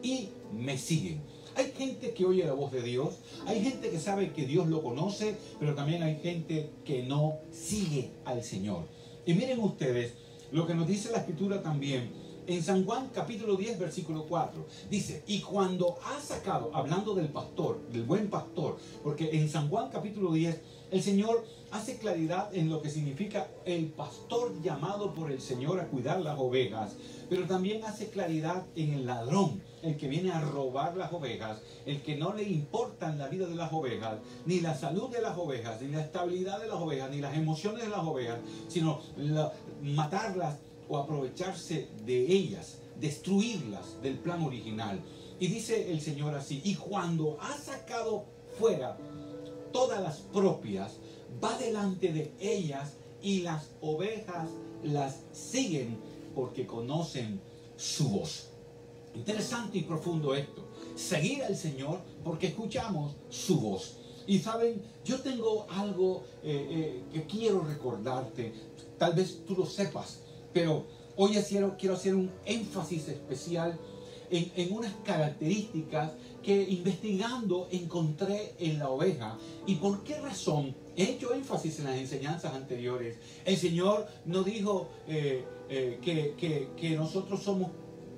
Y me siguen. Hay gente que oye la voz de Dios, hay gente que sabe que Dios lo conoce, pero también hay gente que no sigue al Señor. Y miren ustedes lo que nos dice la Escritura también en San Juan capítulo 10, versículo 4. Dice, y cuando ha sacado, hablando del pastor, del buen pastor, porque en San Juan capítulo 10 el Señor hace claridad en lo que significa el pastor llamado por el Señor a cuidar las ovejas, pero también hace claridad en el ladrón, el que viene a robar las ovejas, el que no le importan la vida de las ovejas, ni la salud de las ovejas, ni la estabilidad de las ovejas, ni las emociones de las ovejas, sino matarlas o aprovecharse de ellas, destruirlas del plan original. Y dice el Señor así, y cuando ha sacado fuera todas las propias, va delante de ellas, y las ovejas las siguen porque conocen su voz. Interesante y profundo esto. Seguir al Señor porque escuchamos su voz. Y saben, yo tengo algo que quiero recordarte. Tal vez tú lo sepas, pero hoy quiero hacer un énfasis especial en unas características que investigando encontré en la oveja. ¿Y por qué razón? He hecho énfasis en las enseñanzas anteriores. El Señor no dijo que nosotros somos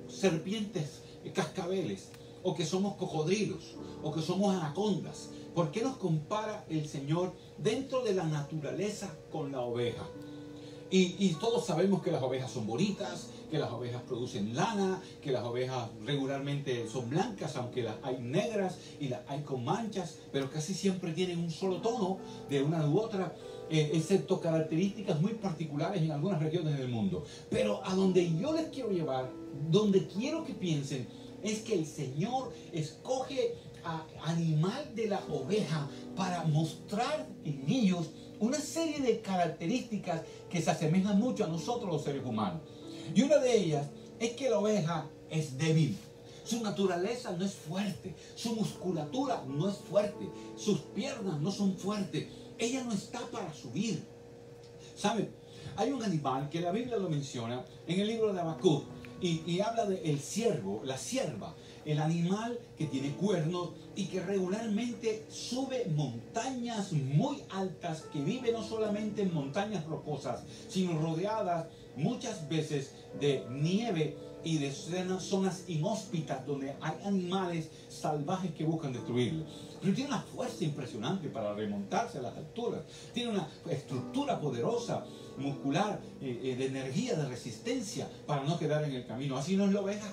serpientes, cascabeles, o que somos cocodrilos, o que somos anacondas. ¿Por qué nos compara el Señor dentro de la naturaleza con la oveja? Y todos sabemos que las ovejas son bonitas, que las ovejas producen lana, que las ovejas regularmente son blancas, aunque las hay negras y las hay con manchas, pero casi siempre tienen un solo tono de una u otra, excepto características muy particulares en algunas regiones del mundo. Pero a donde yo les quiero llevar, donde quiero que piensen, es que el Señor escoge al animal de la oveja para mostrar en ellos una serie de características que se asemejan mucho a nosotros los seres humanos. Y una de ellas es que la oveja es débil. Su naturaleza no es fuerte, su musculatura no es fuerte, sus piernas no son fuertes. Ella no está para subir. ¿Sabe? Hay un animal que la Biblia lo menciona en el libro de Habacuc y habla del ciervo, la cierva, el animal que tiene cuernos y que regularmente sube montañas muy altas, que vive no solamente en montañas rocosas, sino rodeadas muchas veces de nieve y de zonas inhóspitas donde hay animales salvajes que buscan destruirlo. Pero tiene una fuerza impresionante para remontarse a las alturas. Tiene una estructura poderosa, muscular, de energía, de resistencia para no quedar en el camino. Así no es la oveja.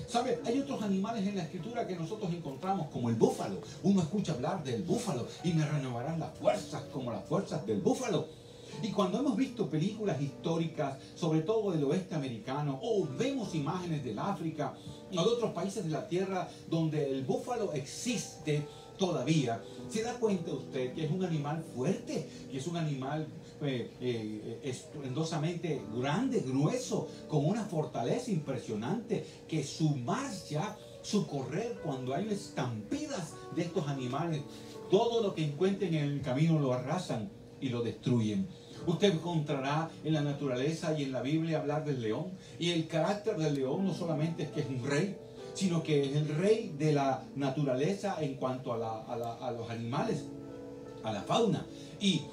¿Sabe? Hay otros animales en la escritura que nosotros encontramos como el búfalo. Uno escucha hablar del búfalo y me renovarán las fuerzas como las fuerzas del búfalo. Y cuando hemos visto películas históricas, sobre todo del oeste americano, o vemos imágenes del África o de otros países de la tierra donde el búfalo existe todavía, se da cuenta usted que es un animal fuerte, que es un animal estruendosamente grande, grueso, con una fortaleza impresionante, que su marcha, su correr, cuando hay estampidas de estos animales, todo lo que encuentren en el camino lo arrasan y lo destruyen. Usted encontrará en la naturaleza y en la Biblia hablar del león. Y el carácter del león no solamente es que es un rey, sino que es el rey de la naturaleza en cuanto a los animales, a la fauna. Y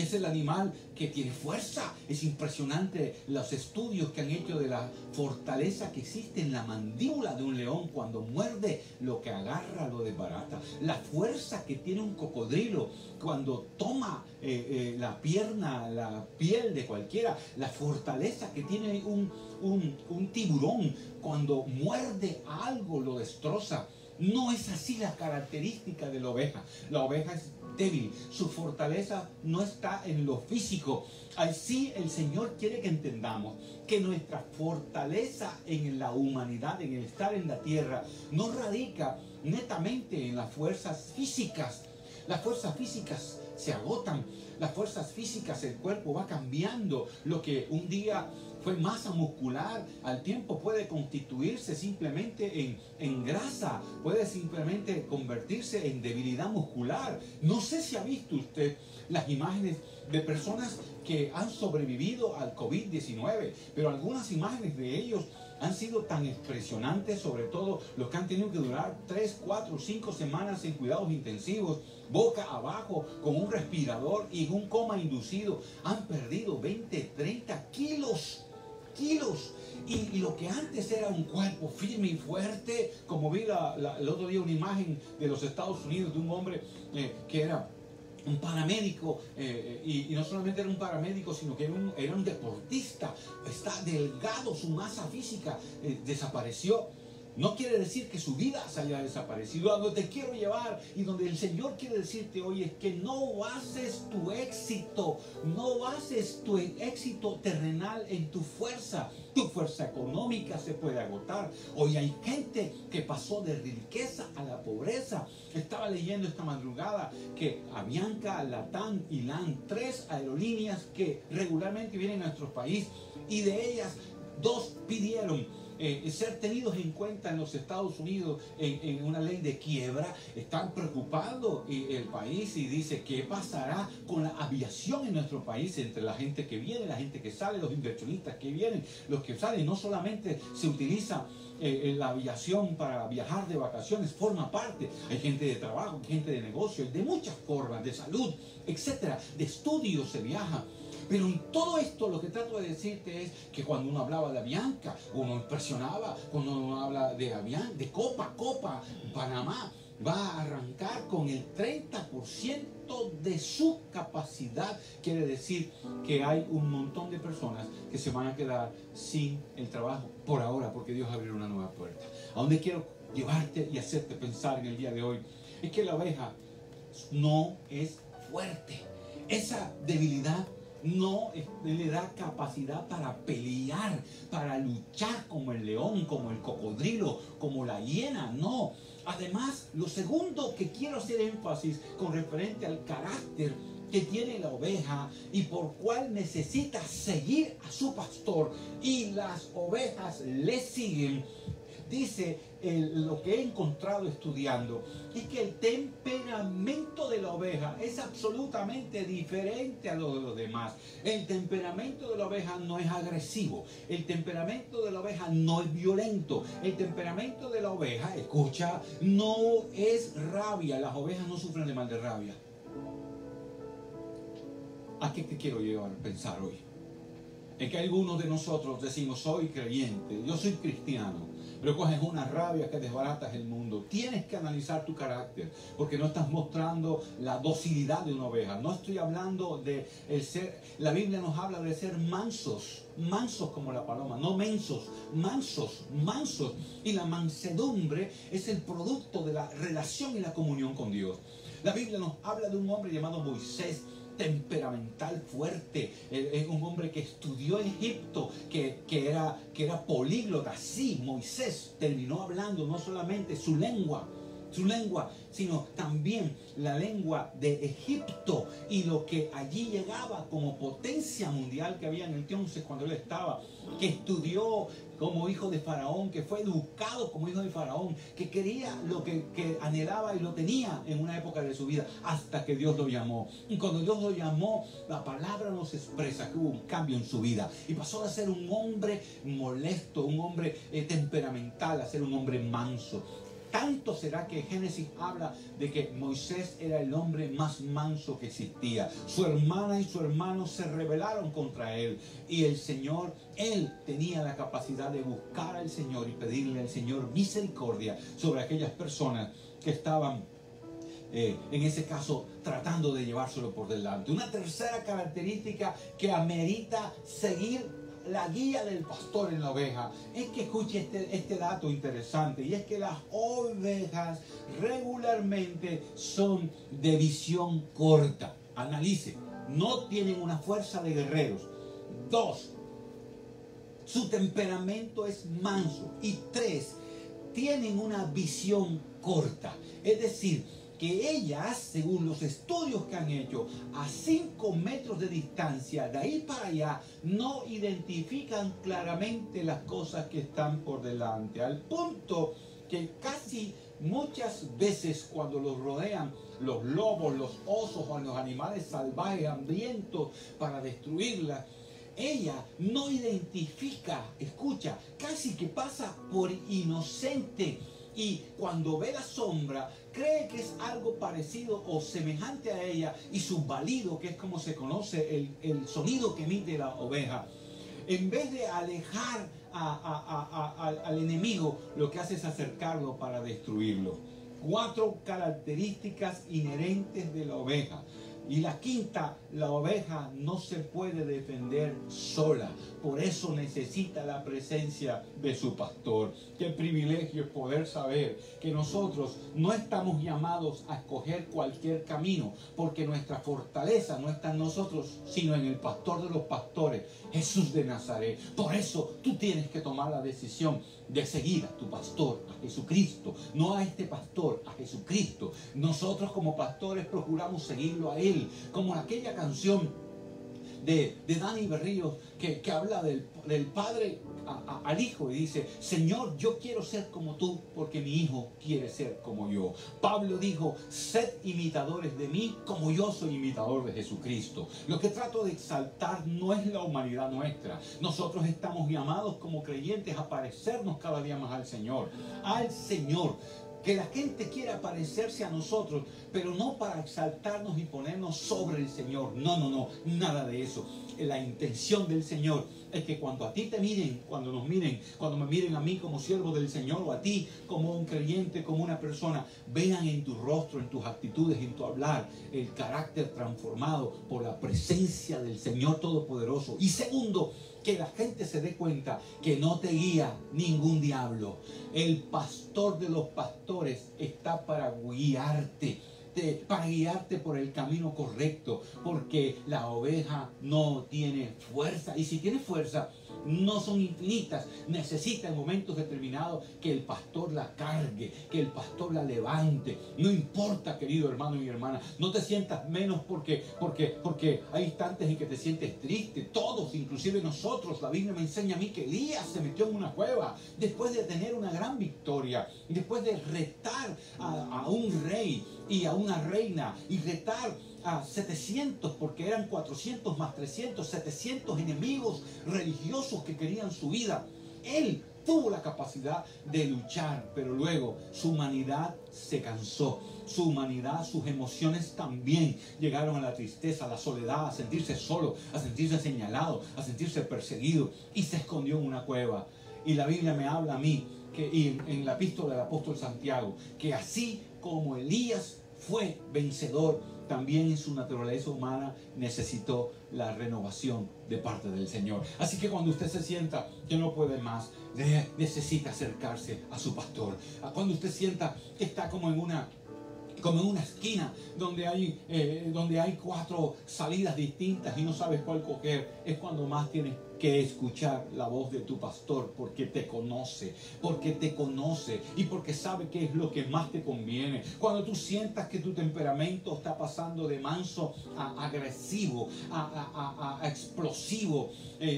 es el animal que tiene fuerza. Es impresionante los estudios que han hecho de la fortaleza que existe en la mandíbula de un león cuando muerde, lo que agarra lo desbarata. La fuerza que tiene un cocodrilo cuando toma la pierna, la piel de cualquiera. La fortaleza que tiene un tiburón cuando muerde a algo, lo destroza. No es así la característica de la oveja. La oveja es débil, su fortaleza no está en lo físico. Así el Señor quiere que entendamos que nuestra fortaleza en la humanidad, en el estar en la tierra, no radica netamente en las fuerzas físicas. Las fuerzas físicas se agotan, las fuerzas físicas, el cuerpo va cambiando. Lo que un día fue masa muscular, al tiempo puede constituirse simplemente en grasa, puede simplemente convertirse en debilidad muscular. No sé si ha visto usted las imágenes de personas que han sobrevivido al COVID-19, pero algunas imágenes de ellos han sido tan impresionantes, sobre todo los que han tenido que durar 3, 4, 5 semanas en cuidados intensivos, boca abajo, con un respirador y en un coma inducido. Han perdido 20, 30 kilos. Y lo que antes era un cuerpo firme y fuerte, como vi el otro día una imagen de los Estados Unidos de un hombre que era un paramédico, y no solamente era un paramédico, sino que era un deportista. Está delgado, su masa física desapareció. No quiere decir que su vida se haya desaparecido. A donde te quiero llevar y donde el Señor quiere decirte hoy es que no bases tu éxito, no bases tu éxito terrenal en tu fuerza. Tu fuerza económica se puede agotar. Hoy hay gente que pasó de riqueza a la pobreza. Estaba leyendo esta madrugada que Avianca, Latam y LAN, 3 aerolíneas que regularmente vienen a nuestro país, y de ellas 2 pidieron ser tenidos en cuenta en los Estados Unidos en una ley de quiebra. Están preocupando el país y dice qué pasará con la aviación en nuestro país, entre la gente que viene, la gente que sale, los inversionistas que vienen, los que salen. No solamente se utiliza la aviación para viajar de vacaciones, forma parte. Hay gente de trabajo, gente de negocio, de muchas formas, de salud, etcétera, de estudios se viaja. Pero en todo esto lo que trato de decirte es que cuando uno hablaba de Avianca, uno impresionaba. Cuando uno habla de Avianca, de Copa, Panamá va a arrancar con el 30% de su capacidad. Quiere decir que hay un montón de personas que se van a quedar sin el trabajo por ahora, porque Dios abrió una nueva puerta. A donde quiero llevarte y hacerte pensar en el día de hoy es que la oveja no es fuerte. Esa debilidad no le da capacidad para pelear, para luchar como el león, como el cocodrilo, como la hiena. No. Además, lo segundo que quiero hacer énfasis con referente al carácter que tiene la oveja y por cual necesita seguir a su pastor y las ovejas le siguen, dice lo que he encontrado estudiando, es que el temperamento de la oveja es absolutamente diferente a lo de los demás. El temperamento de la oveja no es agresivo, el temperamento de la oveja no es violento, el temperamento de la oveja, escucha, no es rabia. Las ovejas no sufren de mal de rabia. ¿A qué te quiero llevar a pensar hoy? Es que algunos de nosotros decimos, soy creyente, yo soy cristiano, pero coges una rabia que desbaratas el mundo. Tienes que analizar tu carácter, porque no estás mostrando la docilidad de una oveja. No estoy hablando de el ser, la Biblia nos habla de ser mansos, mansos como la paloma, no mensos, mansos, mansos. Y la mansedumbre es el producto de la relación y la comunión con Dios. La Biblia nos habla de un hombre llamado Moisés, temperamental, fuerte, es un hombre que estudió en Egipto, que era políglota. Sí, Moisés terminó hablando no solamente su lengua, sino también la lengua de Egipto y lo que allí llegaba como potencia mundial que había en el entonces cuando él estaba, que estudió como hijo de Faraón, que fue educado como hijo de Faraón, que quería lo que anhelaba y lo tenía en una época de su vida, hasta que Dios lo llamó. Y cuando Dios lo llamó, la palabra nos expresa que hubo un cambio en su vida y pasó a ser un hombre molesto, un hombre temperamental, a ser un hombre manso. Tanto será que Génesis habla de que Moisés era el hombre más manso que existía. Su hermana y su hermano se rebelaron contra él. Y el Señor, él tenía la capacidad de buscar al Señor y pedirle al Señor misericordia sobre aquellas personas que estaban, en ese caso, tratando de llevárselo por delante. Una tercera característica que amerita seguir la guía del pastor en la oveja es que escuche este dato interesante, y es que las ovejas regularmente son de visión corta. Analice, no tienen una fuerza de guerreros. 2, su temperamento es manso. Y 3, tienen una visión corta. Es decir, que ellas, según los estudios que han hecho, a 5 metros de distancia, de ahí para allá, no identifican claramente las cosas que están por delante. Al punto que casi muchas veces cuando los rodean los lobos, los osos o los animales salvajes hambrientos para destruirlas, ella no identifica, escucha, casi que pasa por inocente. Y cuando ve la sombra, cree que es algo parecido o semejante a ella, y su balido, que es como se conoce el sonido que emite la oveja, en vez de alejar al enemigo, lo que hace es acercarlo para destruirlo. 4 características inherentes de la oveja. Y la quinta, la oveja no se puede defender sola. Por eso necesita la presencia de su pastor. Qué privilegio es poder saber que nosotros no estamos llamados a escoger cualquier camino, porque nuestra fortaleza no está en nosotros, sino en el pastor de los pastores, Jesús de Nazaret. Por eso tú tienes que tomar la decisión de seguir a tu pastor, a Jesucristo, no a este pastor, a Jesucristo. Nosotros como pastores procuramos seguirlo a Él, como en aquella canción de Dani Berríos que habla del padre al hijo y dice: Señor, yo quiero ser como tú porque mi hijo quiere ser como yo. Pablo dijo: sed imitadores de mí como yo soy imitador de Jesucristo. Lo que trato de exaltar no es la humanidad nuestra. Nosotros estamos llamados como creyentes a parecernos cada día más al Señor. Al Señor. Que la gente quiera parecerse a nosotros, pero no para exaltarnos y ponernos sobre el Señor. No, nada de eso. La intención del Señor es que cuando a ti te miren, cuando nos miren, cuando me miren a mí como siervo del Señor, o a ti como un creyente, como una persona, vean en tu rostro, en tus actitudes, en tu hablar, el carácter transformado por la presencia del Señor Todopoderoso. Y segundo, que la gente se dé cuenta que no te guía ningún diablo. El pastor de los pastores está para guiarte, por el camino correcto, porque la oveja no tiene fuerza, y si tiene fuerza no son infinitas. Necesita en momentos determinados que el pastor la cargue, que el pastor la levante. No importa, querido hermano y hermana, no te sientas menos porque hay instantes en que te sientes triste. Todos, inclusive nosotros, la Biblia me enseña a mí que Elías se metió en una cueva después de tener una gran victoria, después de retar a un rey y a una reina, y retar a 700, porque eran 400 más 300, 700 enemigos religiosos que querían su vida. Él tuvo la capacidad de luchar, pero luego su humanidad se cansó. Su humanidad, sus emociones también llegaron a la tristeza, a la soledad, a sentirse solo, a sentirse señalado, a sentirse perseguido, y se escondió en una cueva. Y la Biblia me habla a mí, y en la epístola del apóstol Santiago, que así como Elías fue vencedor, también en su naturaleza humana necesitó la renovación de parte del Señor. Así que cuando usted se sienta que no puede más, necesita acercarse a su pastor. Cuando usted sienta que está como en una esquina donde hay 4 salidas distintas y no sabes cuál coger, es cuando más tienes que escuchar la voz de tu pastor, porque te conoce y porque sabe qué es lo que más te conviene. Cuando tú sientas que tu temperamento está pasando de manso a agresivo, a explosivo,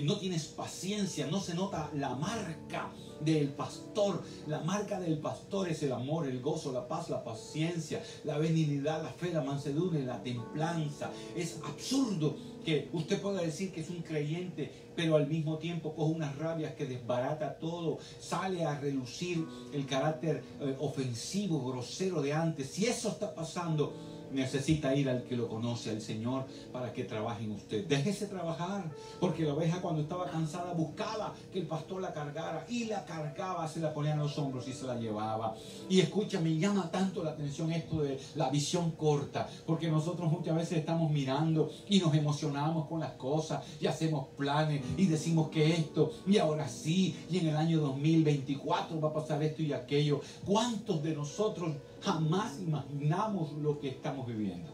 no tienes paciencia, no se nota la marca del pastor. La marca del pastor es el amor, el gozo, la paz, la paciencia, la benignidad, la fe, la mansedumbre, la templanza. Es absurdo que usted pueda decir que es un creyente, pero al mismo tiempo coge unas rabias que desbarata todo, sale a relucir el carácter ofensivo, grosero de antes. Si eso está pasando, necesita ir al que lo conoce, al Señor, para que trabaje en usted. Déjese trabajar, porque la oveja cuando estaba cansada buscaba que el pastor la cargara, y la cargaba, se la ponía en los hombros y se la llevaba. Y escucha, me llama tanto la atención esto de la visión corta, porque nosotros muchas veces estamos mirando y nos emocionamos con las cosas y hacemos planes y decimos que esto, y ahora sí, y en el año 2024 va a pasar esto y aquello. ¿Cuántos de nosotros jamás imaginamos lo que estamos viviendo?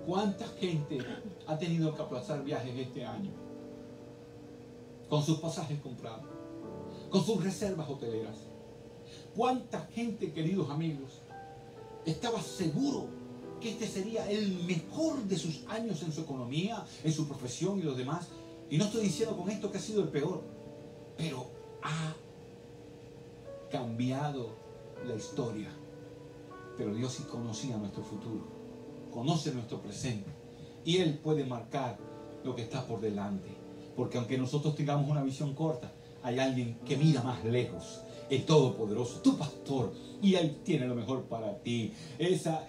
¿Cuánta gente ha tenido que aplazar viajes este año? Con sus pasajes comprados, con sus reservas hoteleras. ¿Cuánta gente, queridos amigos, estaba seguro que este sería el mejor de sus años en su economía, en su profesión y los demás? Y no estoy diciendo con esto que ha sido el peor, pero ha cambiado la historia. Pero Dios sí conocía nuestro futuro, conoce nuestro presente, y Él puede marcar lo que está por delante. Porque aunque nosotros tengamos una visión corta, hay alguien que mira más lejos, el Todopoderoso, tu pastor, y Él tiene lo mejor para ti. Esa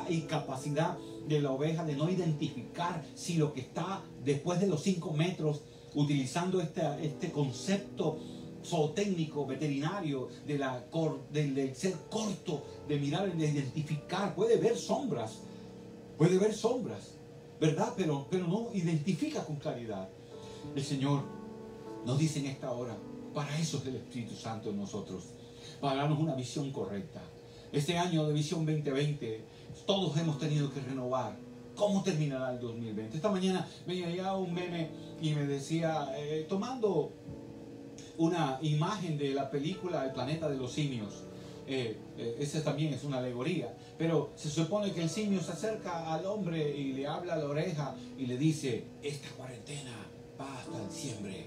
incapacidad de la oveja de no identificar si lo que está después de los 5 metros, utilizando este concepto zootécnico, veterinario, del ser corto, de mirar y de identificar. Puede ver sombras, ¿verdad? Pero no identifica con claridad. El Señor nos dice en esta hora, para eso es el Espíritu Santo en nosotros, para darnos una visión correcta. Este año de Visión 2020, todos hemos tenido que renovar. ¿Cómo terminará el 2020? Esta mañana me llegaba un meme y me decía, tomando una imagen de la película El planeta de los simios. Esa también es una alegoría, pero se supone que el simio se acerca al hombre y le habla a la oreja y le dice, esta cuarentena va hasta diciembre.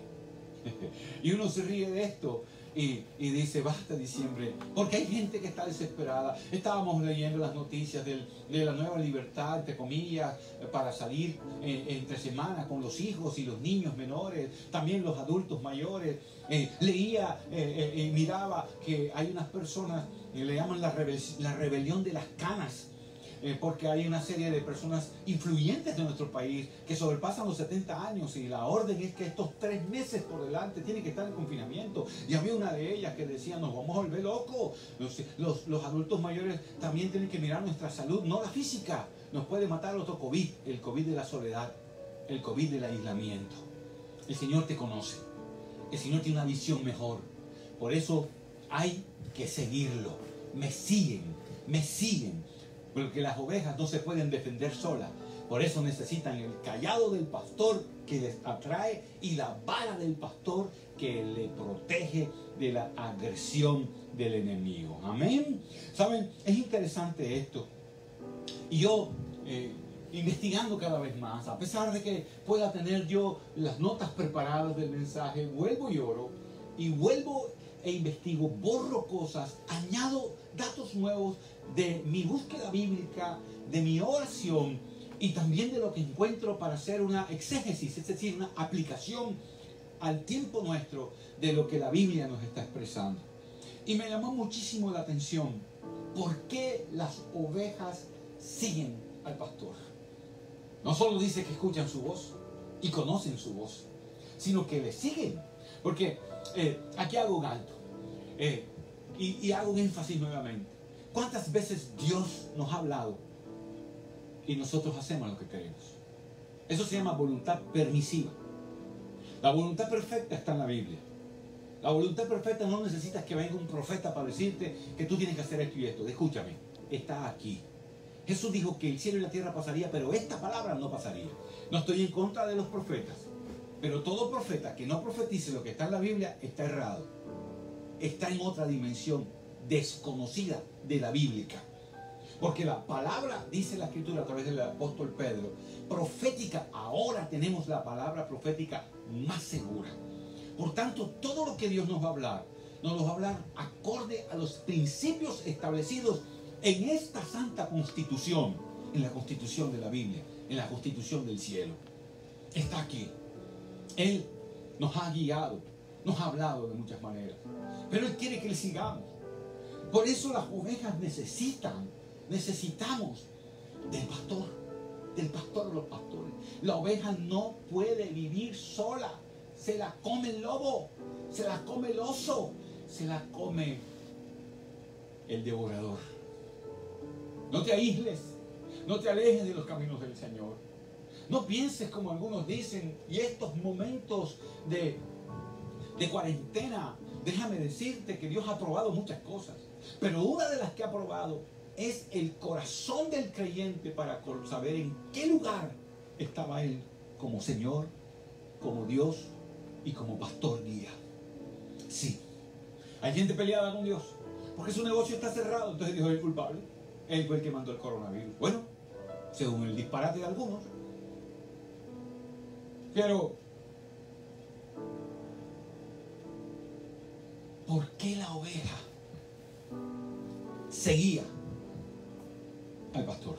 Y uno se ríe de esto y dice, basta diciembre, porque hay gente que está desesperada. Estábamos leyendo las noticias de la nueva libertad, entre comillas, para salir entre semana con los hijos y los niños menores, también los adultos mayores. Leía y miraba que hay unas personas, le llaman la rebelión de las canas, porque hay una serie de personas influyentes de nuestro país que sobrepasan los 70 años y la orden es que estos 3 meses por delante tienen que estar en confinamiento. Y había una de ellas que decía, nos vamos a volver locos. Los adultos mayores también tienen que mirar nuestra salud, no la física. Nos puede matar otro COVID, el COVID de la soledad, el COVID del aislamiento. El Señor te conoce, el Señor tiene una visión mejor. Por eso hay que seguirlo. Me siguen. Porque las ovejas no se pueden defender solas. Por eso necesitan el cayado del pastor que les atrae y la vara del pastor que le protege de la agresión del enemigo. Amén. Saben, es interesante esto. Y yo, investigando cada vez más, a pesar de que pueda tener yo las notas preparadas del mensaje, vuelvo y oro, y vuelvo e investigo, borro cosas, añado datos nuevos de mi búsqueda bíblica, de mi oración y también de lo que encuentro para hacer una exégesis, es decir, una aplicación al tiempo nuestro de lo que la Biblia nos está expresando. Y me llamó muchísimo la atención por qué las ovejas siguen al pastor. No solo dice que escuchan su voz y conocen su voz, sino que le siguen. Porque aquí hago un alto y hago un énfasis nuevamente. ¿Cuántas veces Dios nos ha hablado y nosotros hacemos lo que queremos? Eso se llama voluntad permisiva. La voluntad perfecta está en la Biblia. La voluntad perfecta no necesitas que venga un profeta para decirte que tú tienes que hacer esto y esto. Escúchame, está aquí. Jesús dijo que el cielo y la tierra pasaría, pero esta palabra no pasaría. No estoy en contra de los profetas, pero todo profeta que no profetice lo que está en la Biblia está errado. Está en otra dimensión desconocida de la bíblica. Porque la palabra, dice la Escritura a través del apóstol Pedro, profética, ahora tenemos la palabra profética más segura. Por tanto, todo lo que Dios nos va a hablar, nos lo va a hablar acorde a los principios establecidos en esta santa constitución, en la constitución de la Biblia, en la constitución del cielo. Está aquí. Él nos ha guiado, nos ha hablado de muchas maneras, pero Él quiere que le sigamos. Por eso las ovejas necesitamos del pastor de los pastores. La oveja no puede vivir sola. Se la come el lobo, se la come el oso, se la come el devorador. No te aísles, no te alejes de los caminos del Señor. No pienses como algunos dicen, y estos momentos de cuarentena, déjame decirte que Dios ha probado muchas cosas, pero una de las que ha probado es el corazón del creyente para saber en qué lugar estaba Él como Señor, como Dios y como pastor guía. Sí, hay gente peleada con Dios porque su negocio está cerrado, entonces Dios es el culpable. Él fue el que mandó el coronavirus. Bueno, según el disparate de algunos. Pero ¿por qué la oveja seguía al pastor?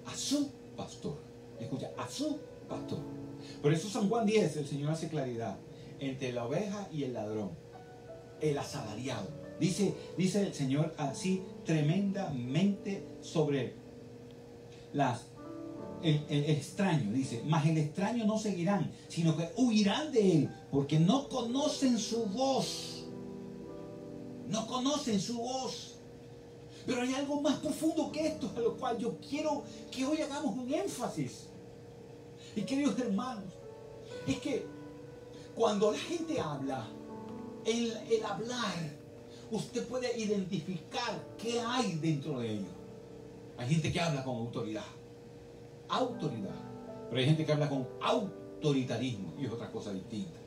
A su pastor. Escucha, a su pastor. Por eso San Juan 10, el Señor hace claridad entre la oveja y el ladrón, el asalariado. Dice el Señor así tremendamente sobre el extraño. Dice, mas el extraño no seguirán, sino que huirán de él, porque no conocen su voz. No conocen su voz. Pero hay algo más profundo que esto, a lo cual yo quiero que hoy hagamos un énfasis. Y queridos hermanos, es que cuando la gente habla, el hablar, usted puede identificar qué hay dentro de ellos. Hay gente que habla con autoridad, pero hay gente que habla con autoritarismo y es otra cosa distinta.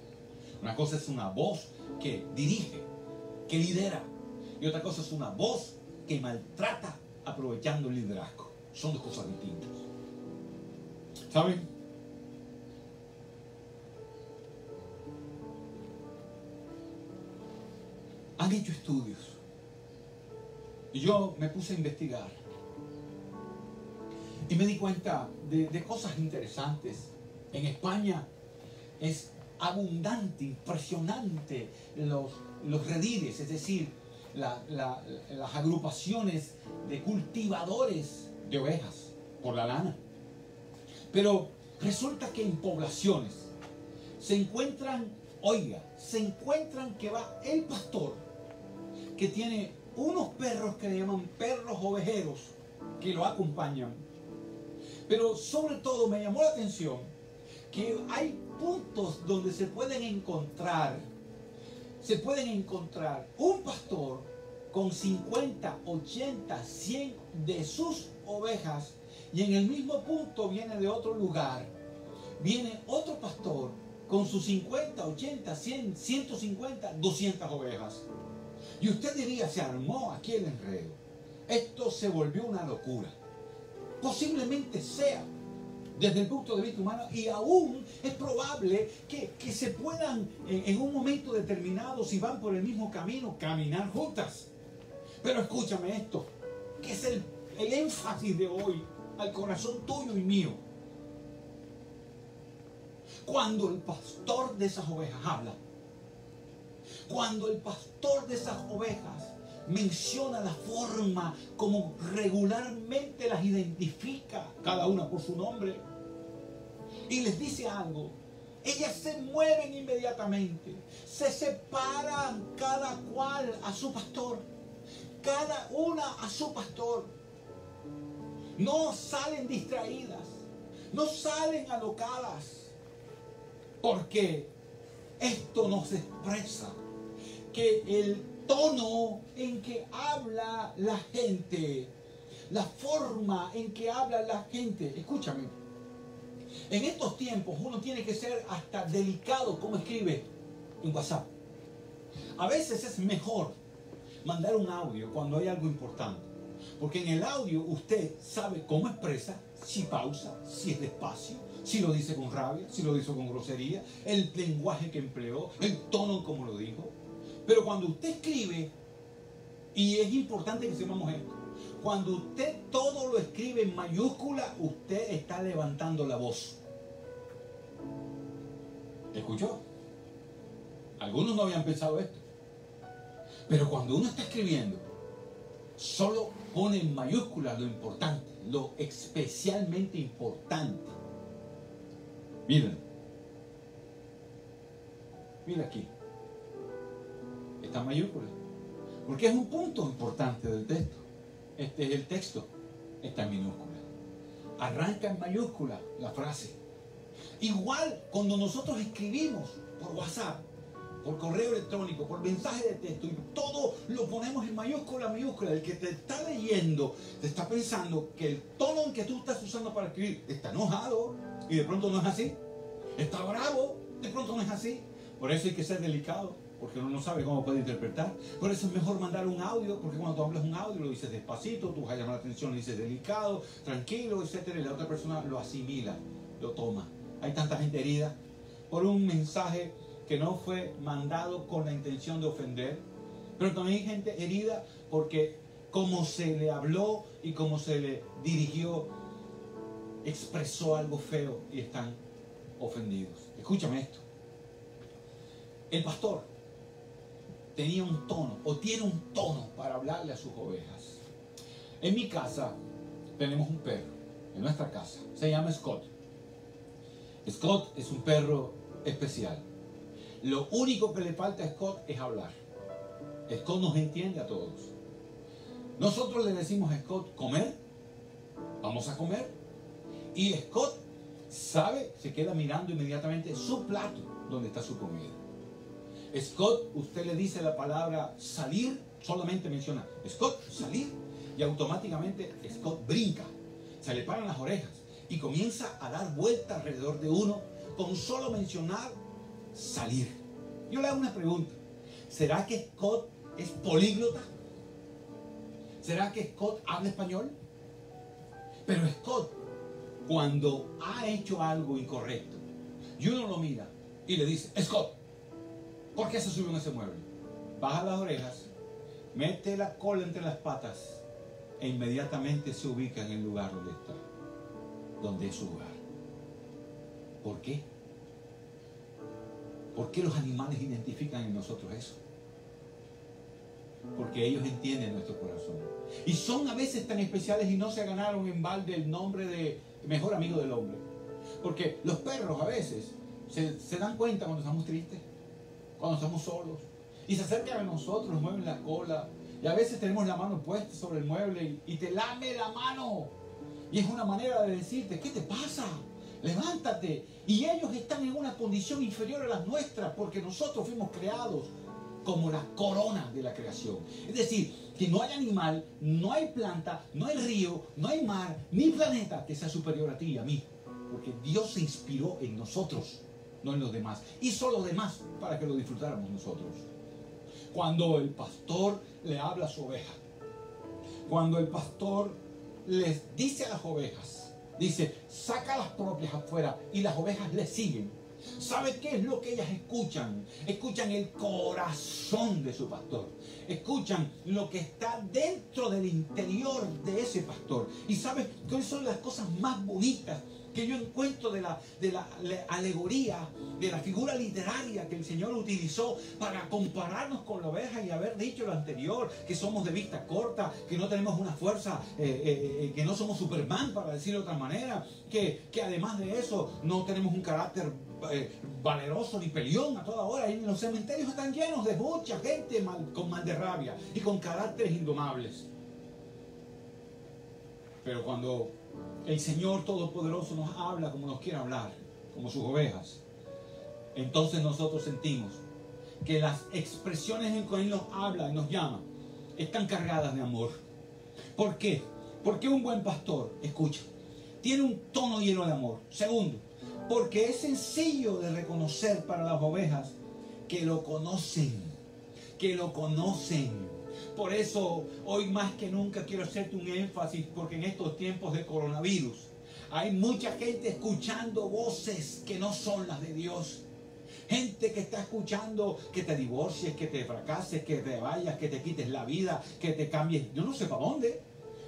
Una cosa es una voz que dirige, que lidera, y otra cosa es una voz que maltrata aprovechando el liderazgo. Son dos cosas distintas. ¿Saben? Han hecho estudios y yo me puse a investigar y me di cuenta de cosas interesantes. En España es abundante, impresionante los rediles, es decir, las agrupaciones de cultivadores de ovejas por la lana. Pero resulta que en poblaciones se encuentran que va el pastor que tiene unos perros que le llaman perros ovejeros que lo acompañan. Pero sobre todo me llamó la atención que hay puntos donde se pueden encontrar un pastor con 50, 80, 100 de sus ovejas Y en el mismo punto viene de otro lugar, viene otro pastor con sus 50, 80, 100, 150, 200 ovejas. Y usted diría, se armó aquí el enredo. Esto se volvió una locura. Posiblemente sea desde el punto de vista humano, y aún es probable que se puedan en un momento determinado, si van por el mismo camino, caminar juntas. Pero escúchame esto, que es el énfasis de hoy al corazón tuyo y mío. Cuando el pastor de esas ovejas habla, cuando el pastor de esas ovejas menciona la forma como regularmente las identifica, cada una por su nombre, y les dice algo, ellas se mueven inmediatamente, se separan cada cual a su pastor, cada una a su pastor. No salen distraídas, no salen alocadas, porque esto nos expresa que el tono en que habla la gente, la forma en que habla la gente, escúchame, en estos tiempos uno tiene que ser hasta delicado como escribe en WhatsApp. A veces es mejor mandar un audio cuando hay algo importante, porque en el audio usted sabe cómo expresa, si pausa, si es despacio, si lo dice con rabia, si lo dice con grosería, el lenguaje que empleó, el tono como lo dijo. Pero cuando usted escribe, y es importante que sepamos esto, cuando usted todo lo escribe en mayúscula, usted está levantando la voz. ¿Escuchó? Algunos no habían pensado esto. Pero cuando uno está escribiendo, solo pone en mayúscula lo importante, lo especialmente importante. Miren. Mira aquí. Está en mayúscula. Porque es un punto importante del texto. Este es el texto. Está en minúscula. Arranca en mayúscula la frase. Igual cuando nosotros escribimos por WhatsApp, por correo electrónico, por mensaje de texto, y todo lo ponemos en mayúscula, mayúscula. El que te está leyendo, te está pensando que el tono en que tú estás usando para escribir está enojado, y de pronto no es así. Está bravo, de pronto no es así. Por eso hay que ser delicado, porque uno no sabe cómo puede interpretar. Por eso es mejor mandar un audio, porque cuando tú hablas un audio lo dices despacito, tú vas a llamar la atención, lo dices delicado, tranquilo, etcétera, y la otra persona lo asimila, lo toma. Hay tanta gente herida por un mensaje que no fue mandado con la intención de ofender, pero también hay gente herida porque como se le habló y como se le dirigió, expresó algo feo y están ofendidos. Escúchame esto. El pastor tenía un tono, o tiene un tono para hablarle a sus ovejas. En mi casa tenemos un perro, en nuestra casa, se llama Scott. Scott es un perro especial. Lo único que le falta a Scott es hablar. Scott nos entiende a todos. Nosotros le decimos a Scott, comer, vamos a comer. Y Scott sabe, se queda mirando inmediatamente su plato donde está su comida. Scott, usted le dice la palabra salir, solamente menciona Scott, salir, y automáticamente Scott brinca, se le paran las orejas y comienza a dar vueltas alrededor de uno con solo mencionar salir. Yo le hago una pregunta. ¿Será que Scott es políglota? ¿Será que Scott habla español? Pero Scott, cuando ha hecho algo incorrecto y uno lo mira y le dice, Scott, ¿por qué se subió en ese mueble? Baja las orejas, mete la cola entre las patas e inmediatamente se ubica en el lugar donde está, donde es su lugar. ¿Por qué? ¿Por qué los animales identifican en nosotros eso? Porque ellos entienden nuestro corazón. Y son a veces tan especiales y no se ganaron en balde el nombre de mejor amigo del hombre. Porque los perros a veces se dan cuenta cuando estamos tristes, cuando estamos solos, y se acercan a nosotros, nos mueven la cola, y a veces tenemos la mano puesta sobre el mueble y te lame la mano. Y es una manera de decirte, ¿qué te pasa? Levántate. Y ellos están en una condición inferior a las nuestras porque nosotros fuimos creados como la corona de la creación. Es decir, que no hay animal, no hay planta, no hay río, no hay mar, ni planeta que sea superior a ti y a mí. Porque Dios se inspiró en nosotros, no en los demás. Hizo lo demás para que lo disfrutáramos nosotros. Cuando el pastor le habla a su oveja, cuando el pastor les dice a las ovejas, dice, saca las propias afuera, y las ovejas le siguen. ¿Sabe qué es lo que ellas escuchan? Escuchan el corazón de su pastor. Escuchan lo que está dentro del interior de ese pastor. ¿Y sabe cuáles son las cosas más bonitas que yo encuentro de la alegoría, de la figura literaria que el Señor utilizó para compararnos con la oveja y haber dicho lo anterior, que somos de vista corta, que no tenemos una fuerza, que no somos Superman, para decirlo de otra manera, que además de eso no tenemos un carácter valeroso ni peleón a toda hora? Y los cementerios están llenos de mucha gente con mal de rabia y con caracteres indomables. Pero cuando el Señor Todopoderoso nos habla como nos quiere hablar, como sus ovejas, entonces nosotros sentimos que las expresiones en que Él nos habla y nos llama están cargadas de amor. ¿Por qué? Porque un buen pastor, escucha, tiene un tono lleno de amor. Segundo, porque es sencillo de reconocer para las ovejas que lo conocen, que lo conocen. Por eso, hoy más que nunca quiero hacerte un énfasis, porque en estos tiempos de coronavirus hay mucha gente escuchando voces que no son las de Dios. Gente que está escuchando que te divorcies, que te fracases, que te vayas, que te quites la vida, que te cambies. Yo no sé para dónde.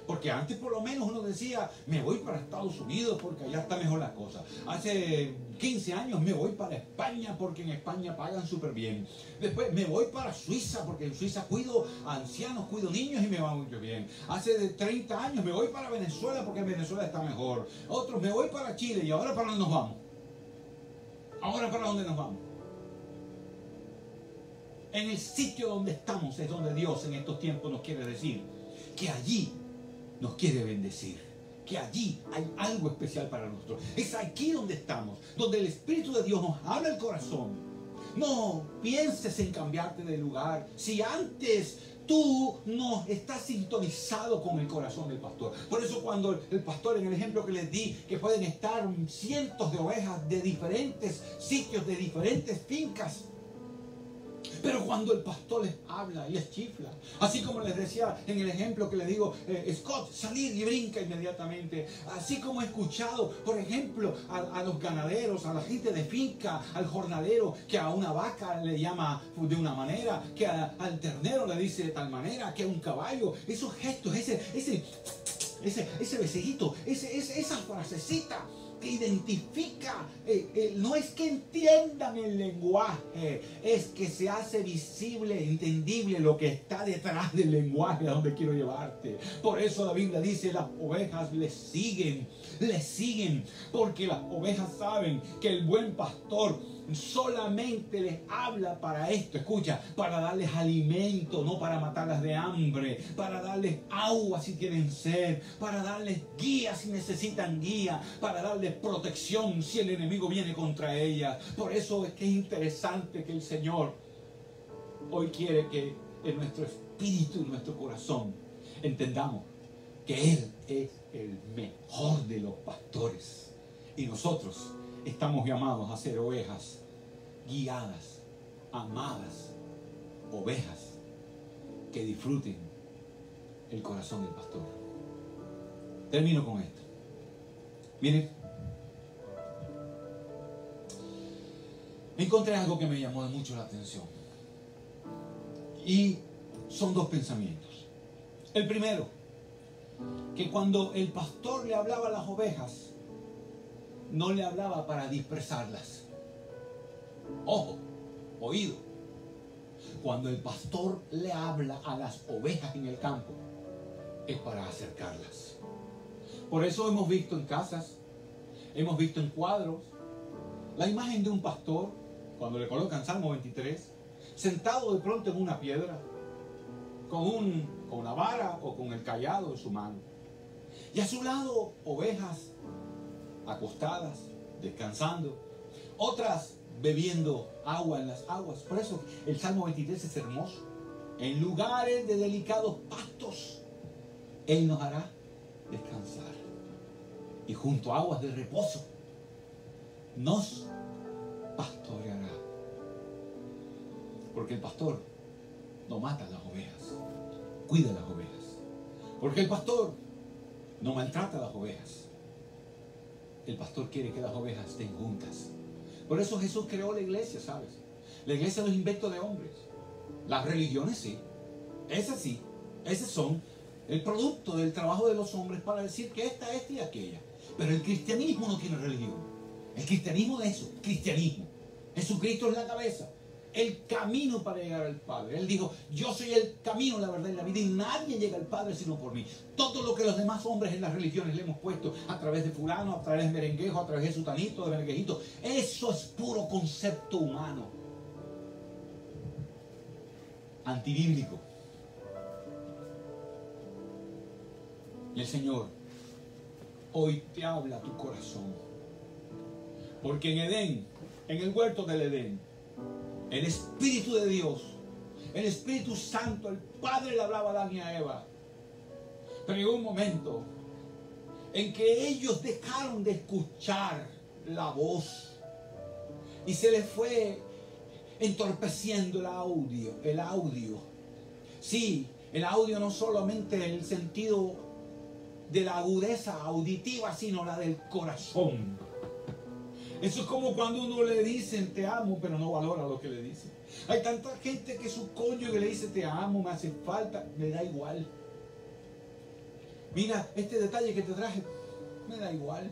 Porque antes por lo menos uno decía, me voy para Estados Unidos porque allá está mejor la cosa. Hace 15 años me voy para España porque en España pagan súper bien. Después me voy para Suiza porque en Suiza cuido a ancianos, cuido niños y me va muy bien. Hace 30 años me voy para Venezuela porque en Venezuela está mejor. Otros, me voy para Chile. ¿Y ahora para dónde nos vamos? ¿Ahora para dónde nos vamos? En el sitio donde estamos es donde Dios en estos tiempos nos quiere decir que allí nos quiere bendecir, que allí hay algo especial para nosotros. Es aquí donde estamos, donde el Espíritu de Dios nos habla el corazón. No pienses en cambiarte de lugar si antes tú no estás sintonizado con el corazón del pastor. Por eso cuando el pastor, en el ejemplo que les di, que pueden estar cientos de ovejas de diferentes sitios, de diferentes fincas, pero cuando el pastor les habla y les chifla, así como les decía en el ejemplo que le digo, Scott, salir y brinca inmediatamente. Así como he escuchado, por ejemplo, a los ganaderos, a la gente de finca, al jornalero, que a una vaca le llama de una manera, que al ternero le dice de tal manera, que a un caballo, esos gestos, ese besejito, esa frasecita que identifica, no es que entiendan el lenguaje, es que se hace visible, entendible lo que está detrás del lenguaje a donde quiero llevarte. Por eso la Biblia dice, las ovejas le siguen, porque las ovejas saben que el buen pastor solamente les habla para esto, escucha, para darles alimento, no para matarlas de hambre, para darles agua si tienen sed, para darles guía si necesitan guía, para darles protección si el enemigo viene contra ellas. Por eso es que es interesante que el Señor hoy quiere que en nuestro espíritu y nuestro corazón entendamos que Él es el mejor de los pastores y nosotros estamos llamados a ser ovejas guiadas, amadas, ovejas que disfruten el corazón del pastor. Termino con esto. Miren, encontré algo que me llamó mucho la atención y son dos pensamientos. El primero, que cuando el pastor le hablaba a las ovejas, no le hablaba para dispersarlas. Ojo, oído. Cuando el pastor le habla a las ovejas en el campo, es para acercarlas. Por eso hemos visto en casas, hemos visto en cuadros, la imagen de un pastor, cuando le colocan Salmo 23, sentado de pronto en una piedra, con una vara o con el cayado en su mano. Y a su lado, ovejas acostadas, descansando, otras bebiendo agua en las aguas. Por eso el Salmo 23 es hermoso. En lugares de delicados pastos, Él nos hará descansar. Y junto a aguas de reposo, nos pastoreará. Porque el pastor no mata a las ovejas, cuida a las ovejas. Porque el pastor no maltrata a las ovejas. El pastor quiere que las ovejas estén juntas. Por eso Jesús creó la iglesia, ¿sabes? La iglesia no es invento de hombres. Las religiones sí. Esas sí. Esas son el producto del trabajo de los hombres para decir que esta y aquella. Pero el cristianismo no tiene religión. El cristianismo es eso, cristianismo. Jesucristo es la cabeza. El camino para llegar al Padre. Él dijo, yo soy el camino, la verdad y la vida, y nadie llega al Padre sino por mí. Todo lo que los demás hombres en las religiones le hemos puesto a través de fulano, a través de merenguejo, a través de sutanito, de merenguejito, eso es puro concepto humano, antibíblico. Y el Señor hoy te habla a tu corazón, porque en Edén, en el huerto del Edén, el Espíritu de Dios, el Espíritu Santo, el Padre le hablaba a Adán y a Eva. Pero llegó un momento en que ellos dejaron de escuchar la voz y se les fue entorpeciendo el audio. Sí, el audio no solamente en el sentido de la agudeza auditiva, sino la del corazón. Eso es como cuando uno le dicen te amo, pero no valora lo que le dicen. Hay tanta gente que su cónyuge le dice te amo, me hace falta, me da igual. Mira, este detalle que te traje, me da igual.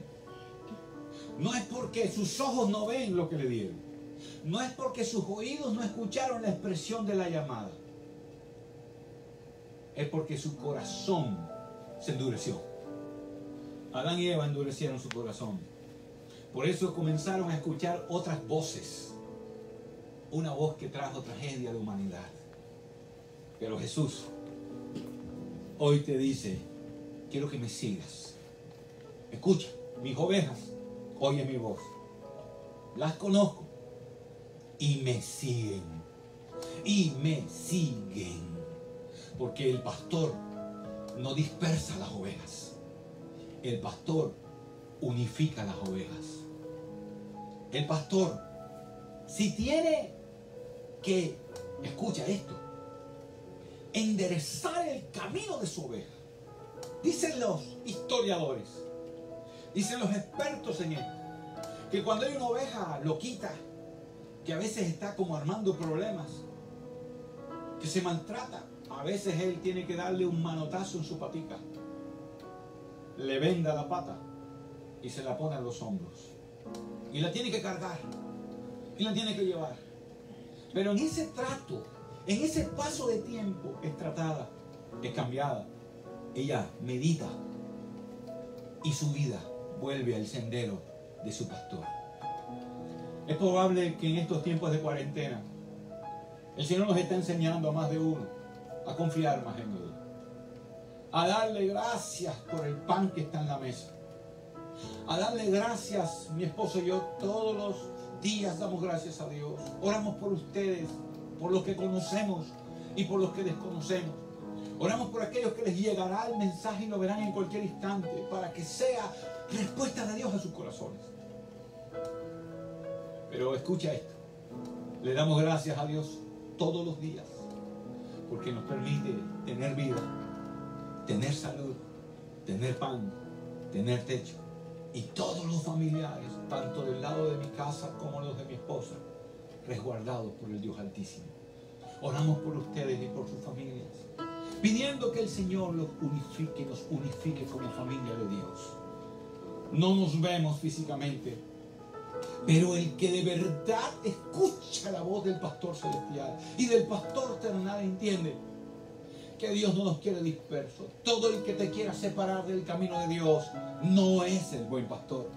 No es porque sus ojos no ven lo que le dieron. No es porque sus oídos no escucharon la expresión de la llamada. Es porque su corazón se endureció. Adán y Eva endurecieron su corazón. Por eso comenzaron a escuchar otras voces. Una voz que trajo tragedia a la humanidad. Pero Jesús hoy te dice, quiero que me sigas. Escucha, mis ovejas oyen mi voz. Las conozco y me siguen. Y me siguen. Porque el pastor no dispersa las ovejas. El pastor unifica las ovejas. El pastor, si tiene que, escucha esto, enderezar el camino de su oveja, dicen los historiadores, dicen los expertos en esto, que cuando hay una oveja loquita, que a veces está como armando problemas, que se maltrata, a veces él tiene que darle un manotazo en su patica, le venda la pata y se la pone a los hombros y la tiene que cargar y la tiene que llevar. Pero en ese trato, en ese paso de tiempo, es tratada, es cambiada. Ella medita y su vida vuelve al sendero de su pastor. Es probable que en estos tiempos de cuarentena el Señor nos está enseñando a más de uno a confiar más en Él, a darle gracias por el pan que está en la mesa, a darle gracias. Mi esposo y yo todos los días damos gracias a Dios. Oramos por ustedes, por los que conocemos y por los que desconocemos. Oramos por aquellos que les llegará el mensaje y lo verán en cualquier instante, para que sea respuesta de Dios a sus corazones. Pero escucha esto, le damos gracias a Dios todos los días porque nos permite tener vida, tener salud, tener pan, tener techo, y todos los familiares, tanto del lado de mi casa como los de mi esposa, resguardados por el Dios Altísimo. Oramos por ustedes y por sus familias, pidiendo que el Señor los unifique como familia de Dios. No nos vemos físicamente, pero el que de verdad escucha la voz del pastor celestial y del pastor terrenal entiende que Dios no nos quiere dispersos. Todo el que te quiera separar del camino de Dios no es el buen pastor.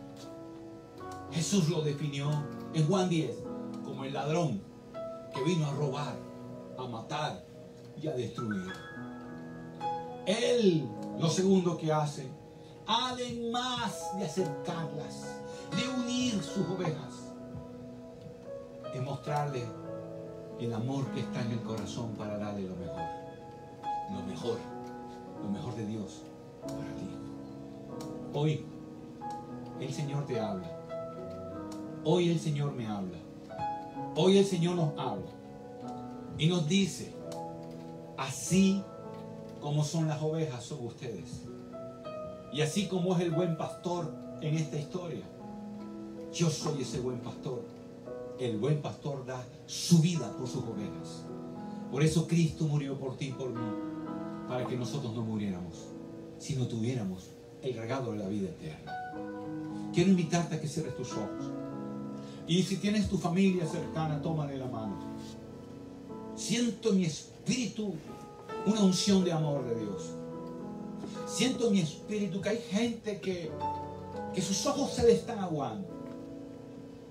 Jesús lo definió en Juan 10 como el ladrón que vino a robar, a matar y a destruir. Él, lo segundo que hace, además de acercarlas, de unir sus ovejas, es mostrarle el amor que está en el corazón para darle lo mejor de Dios para ti. Hoy el Señor te habla. Hoy el Señor me habla. Hoy el Señor nos habla y nos dice: así como son las ovejas son ustedes, y así como es el buen pastor en esta historia, yo soy ese buen pastor. El buen pastor da su vida por sus ovejas. Por eso Cristo murió por ti y por mí, para que nosotros no muriéramos, sino tuviéramos el regalo de la vida eterna. Quiero invitarte a que cierres tus ojos. Y si tienes tu familia cercana, tómale la mano. Siento en mi espíritu una unción de amor de Dios. Siento en mi espíritu que hay gente que sus ojos se le están aguando,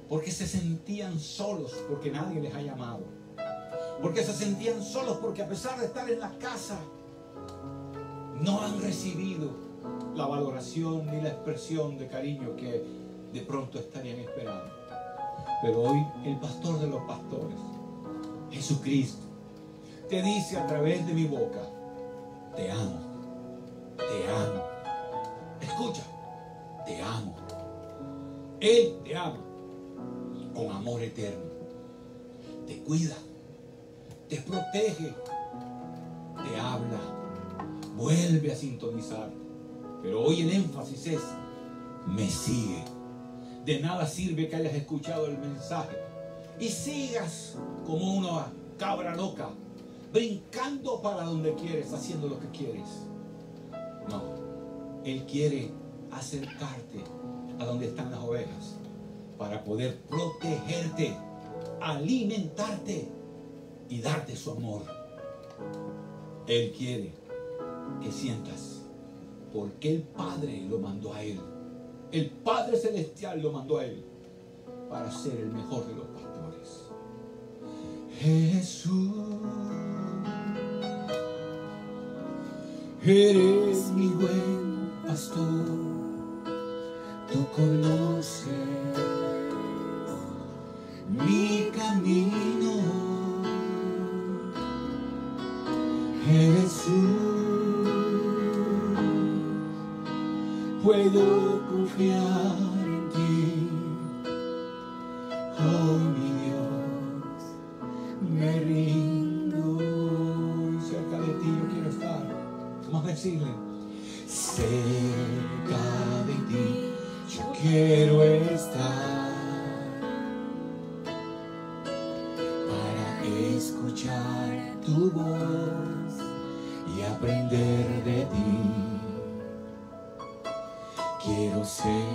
porque se sentían solos, porque nadie les ha llamado. Porque se sentían solos, porque a pesar de estar en la casa, no han recibido la valoración ni la expresión de cariño que de pronto estarían esperando. Pero hoy el pastor de los pastores, Jesucristo, te dice a través de mi boca: te amo, te amo. Escucha, te amo. Él te ama con amor eterno. Te cuida, te protege, te habla, vuelve a sintonizar. Pero hoy el énfasis es: me sigue. De nada sirve que hayas escuchado el mensaje y sigas como una cabra loca, brincando para donde quieres, haciendo lo que quieres. No, Él quiere acercarte a donde están las ovejas para poder protegerte, alimentarte y darte su amor. Él quiere que sientas porque el Padre lo mandó a Él. El Padre Celestial lo mandó a Él para ser el mejor de los pastores. Jesús, eres mi buen pastor. Tú conoces mi camino. Jesús, puedo confiar en ti. Oh mi Dios, me rindo. Cerca de ti yo quiero estar. Vamos a decirle: cerca de ti yo quiero estar, para escuchar tu voz y aprender de ti. Quiero ser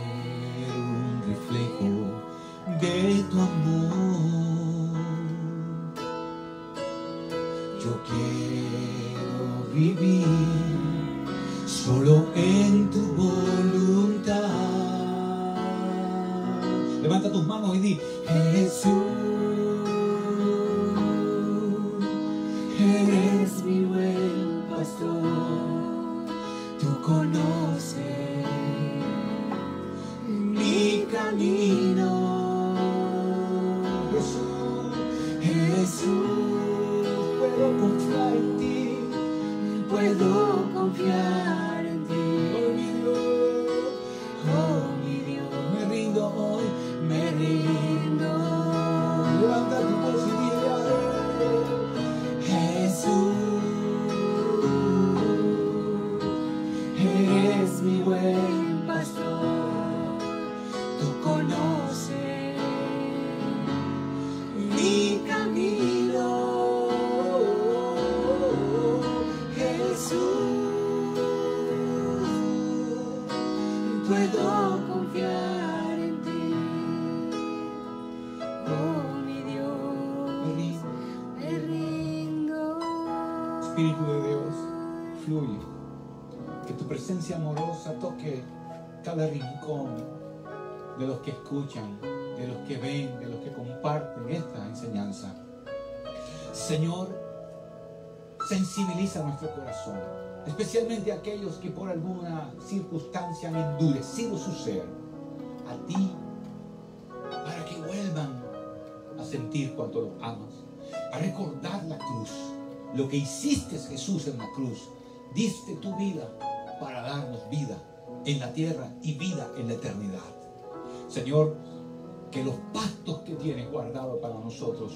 un reflejo de tu amor. Yo quiero vivir solo en tu voluntad. Levanta tus manos y di: Jesús, eres mi buen pastor. Tú conoces mi camino. Jesús, Jesús, puedo confiar en ti, puedo confiar en ti. Oh mi Dios, me rindo hoy, me rindo. Levanta tu voz y dile: Jesús, eres mi buen pastor. Tú conoces mi camino. Jesús, puedo confiar en ti. Oh mi Dios, me rindo. Espíritu de Dios, fluye. Que tu presencia amorosa toque cada rincón de los que escuchan, de los que ven, de los que comparten esta enseñanza. Señor, sensibiliza nuestro corazón, especialmente aquellos que por alguna circunstancia han endurecido su ser a ti, para que vuelvan a sentir cuánto lo amas, a recordar la cruz, lo que hiciste, Jesús, en la cruz. Diste tu vida para darnos vida en la tierra y vida en la eternidad. Señor, que los pactos que tienes guardados para nosotros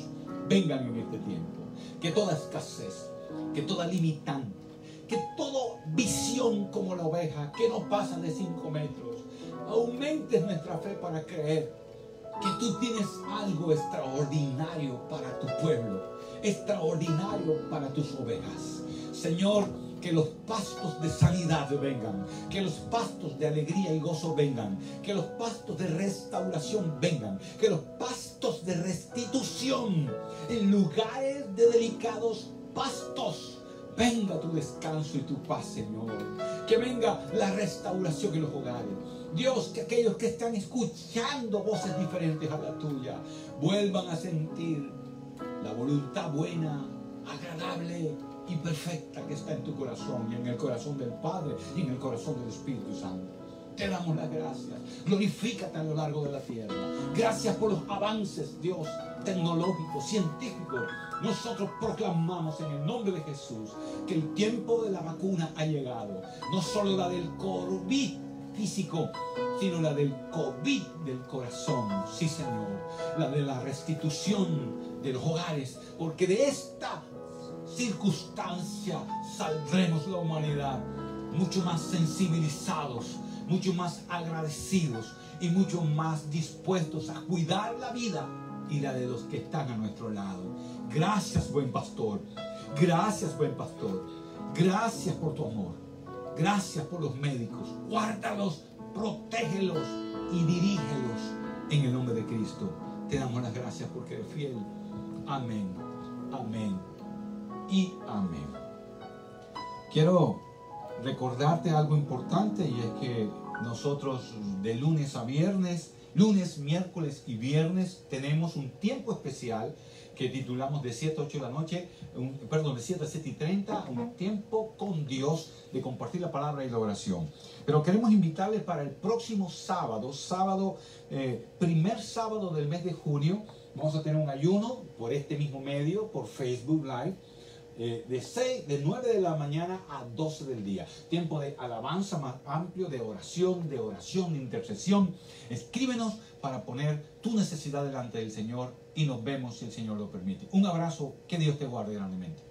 vengan en este tiempo. Que toda escasez, que toda limitante, que toda visión como la oveja que no pasa de 5 metros, aumentes nuestra fe para creer que tú tienes algo extraordinario para tu pueblo, extraordinario para tus ovejas. Señor, que los pastos de sanidad vengan, que los pastos de alegría y gozo vengan, que los pastos de restauración vengan, que los pastos de restitución en lugares de delicados pastos, venga tu descanso y tu paz, Señor. Que venga la restauración en los hogares. Dios, que aquellos que están escuchando voces diferentes a la tuya vuelvan a sentir la voluntad buena, agradable y perfecta que está en tu corazón y en el corazón del Padre y en el corazón del Espíritu Santo. Te damos las gracias. Glorifícate a lo largo de la tierra. Gracias por los avances, Dios, tecnológicos, científicos. Nosotros proclamamos en el nombre de Jesús que el tiempo de la vacuna ha llegado. No solo la del COVID físico, sino la del COVID del corazón. Sí, Señor. La de la restitución de los hogares. Porque de esta circunstancia saldremos la humanidad mucho más sensibilizados, mucho más agradecidos y mucho más dispuestos a cuidar la vida y la de los que están a nuestro lado. Gracias, buen pastor. Gracias, buen pastor. Gracias por tu amor. Gracias por los médicos. Guárdalos, protégelos y dirígelos en el nombre de Cristo. Te damos las gracias porque eres fiel. Amén. Amén. Y amén. Quiero recordarte algo importante, y es que nosotros de lunes a viernes, lunes, miércoles y viernes, tenemos un tiempo especial que titulamos de 7 a 8 de la noche, de 7 a 7 y 30, un tiempo con Dios de compartir la palabra y la oración. Pero queremos invitarles para el próximo sábado, primer sábado del mes de junio. Vamos a tener un ayuno por este mismo medio, por Facebook Live, de 9 de la mañana a 12 del día. Tiempo de alabanza más amplio, de oración, de intercesión. Escríbenos para poner tu necesidad delante del Señor y nos vemos si el Señor lo permite. Un abrazo, que Dios te guarde grandemente.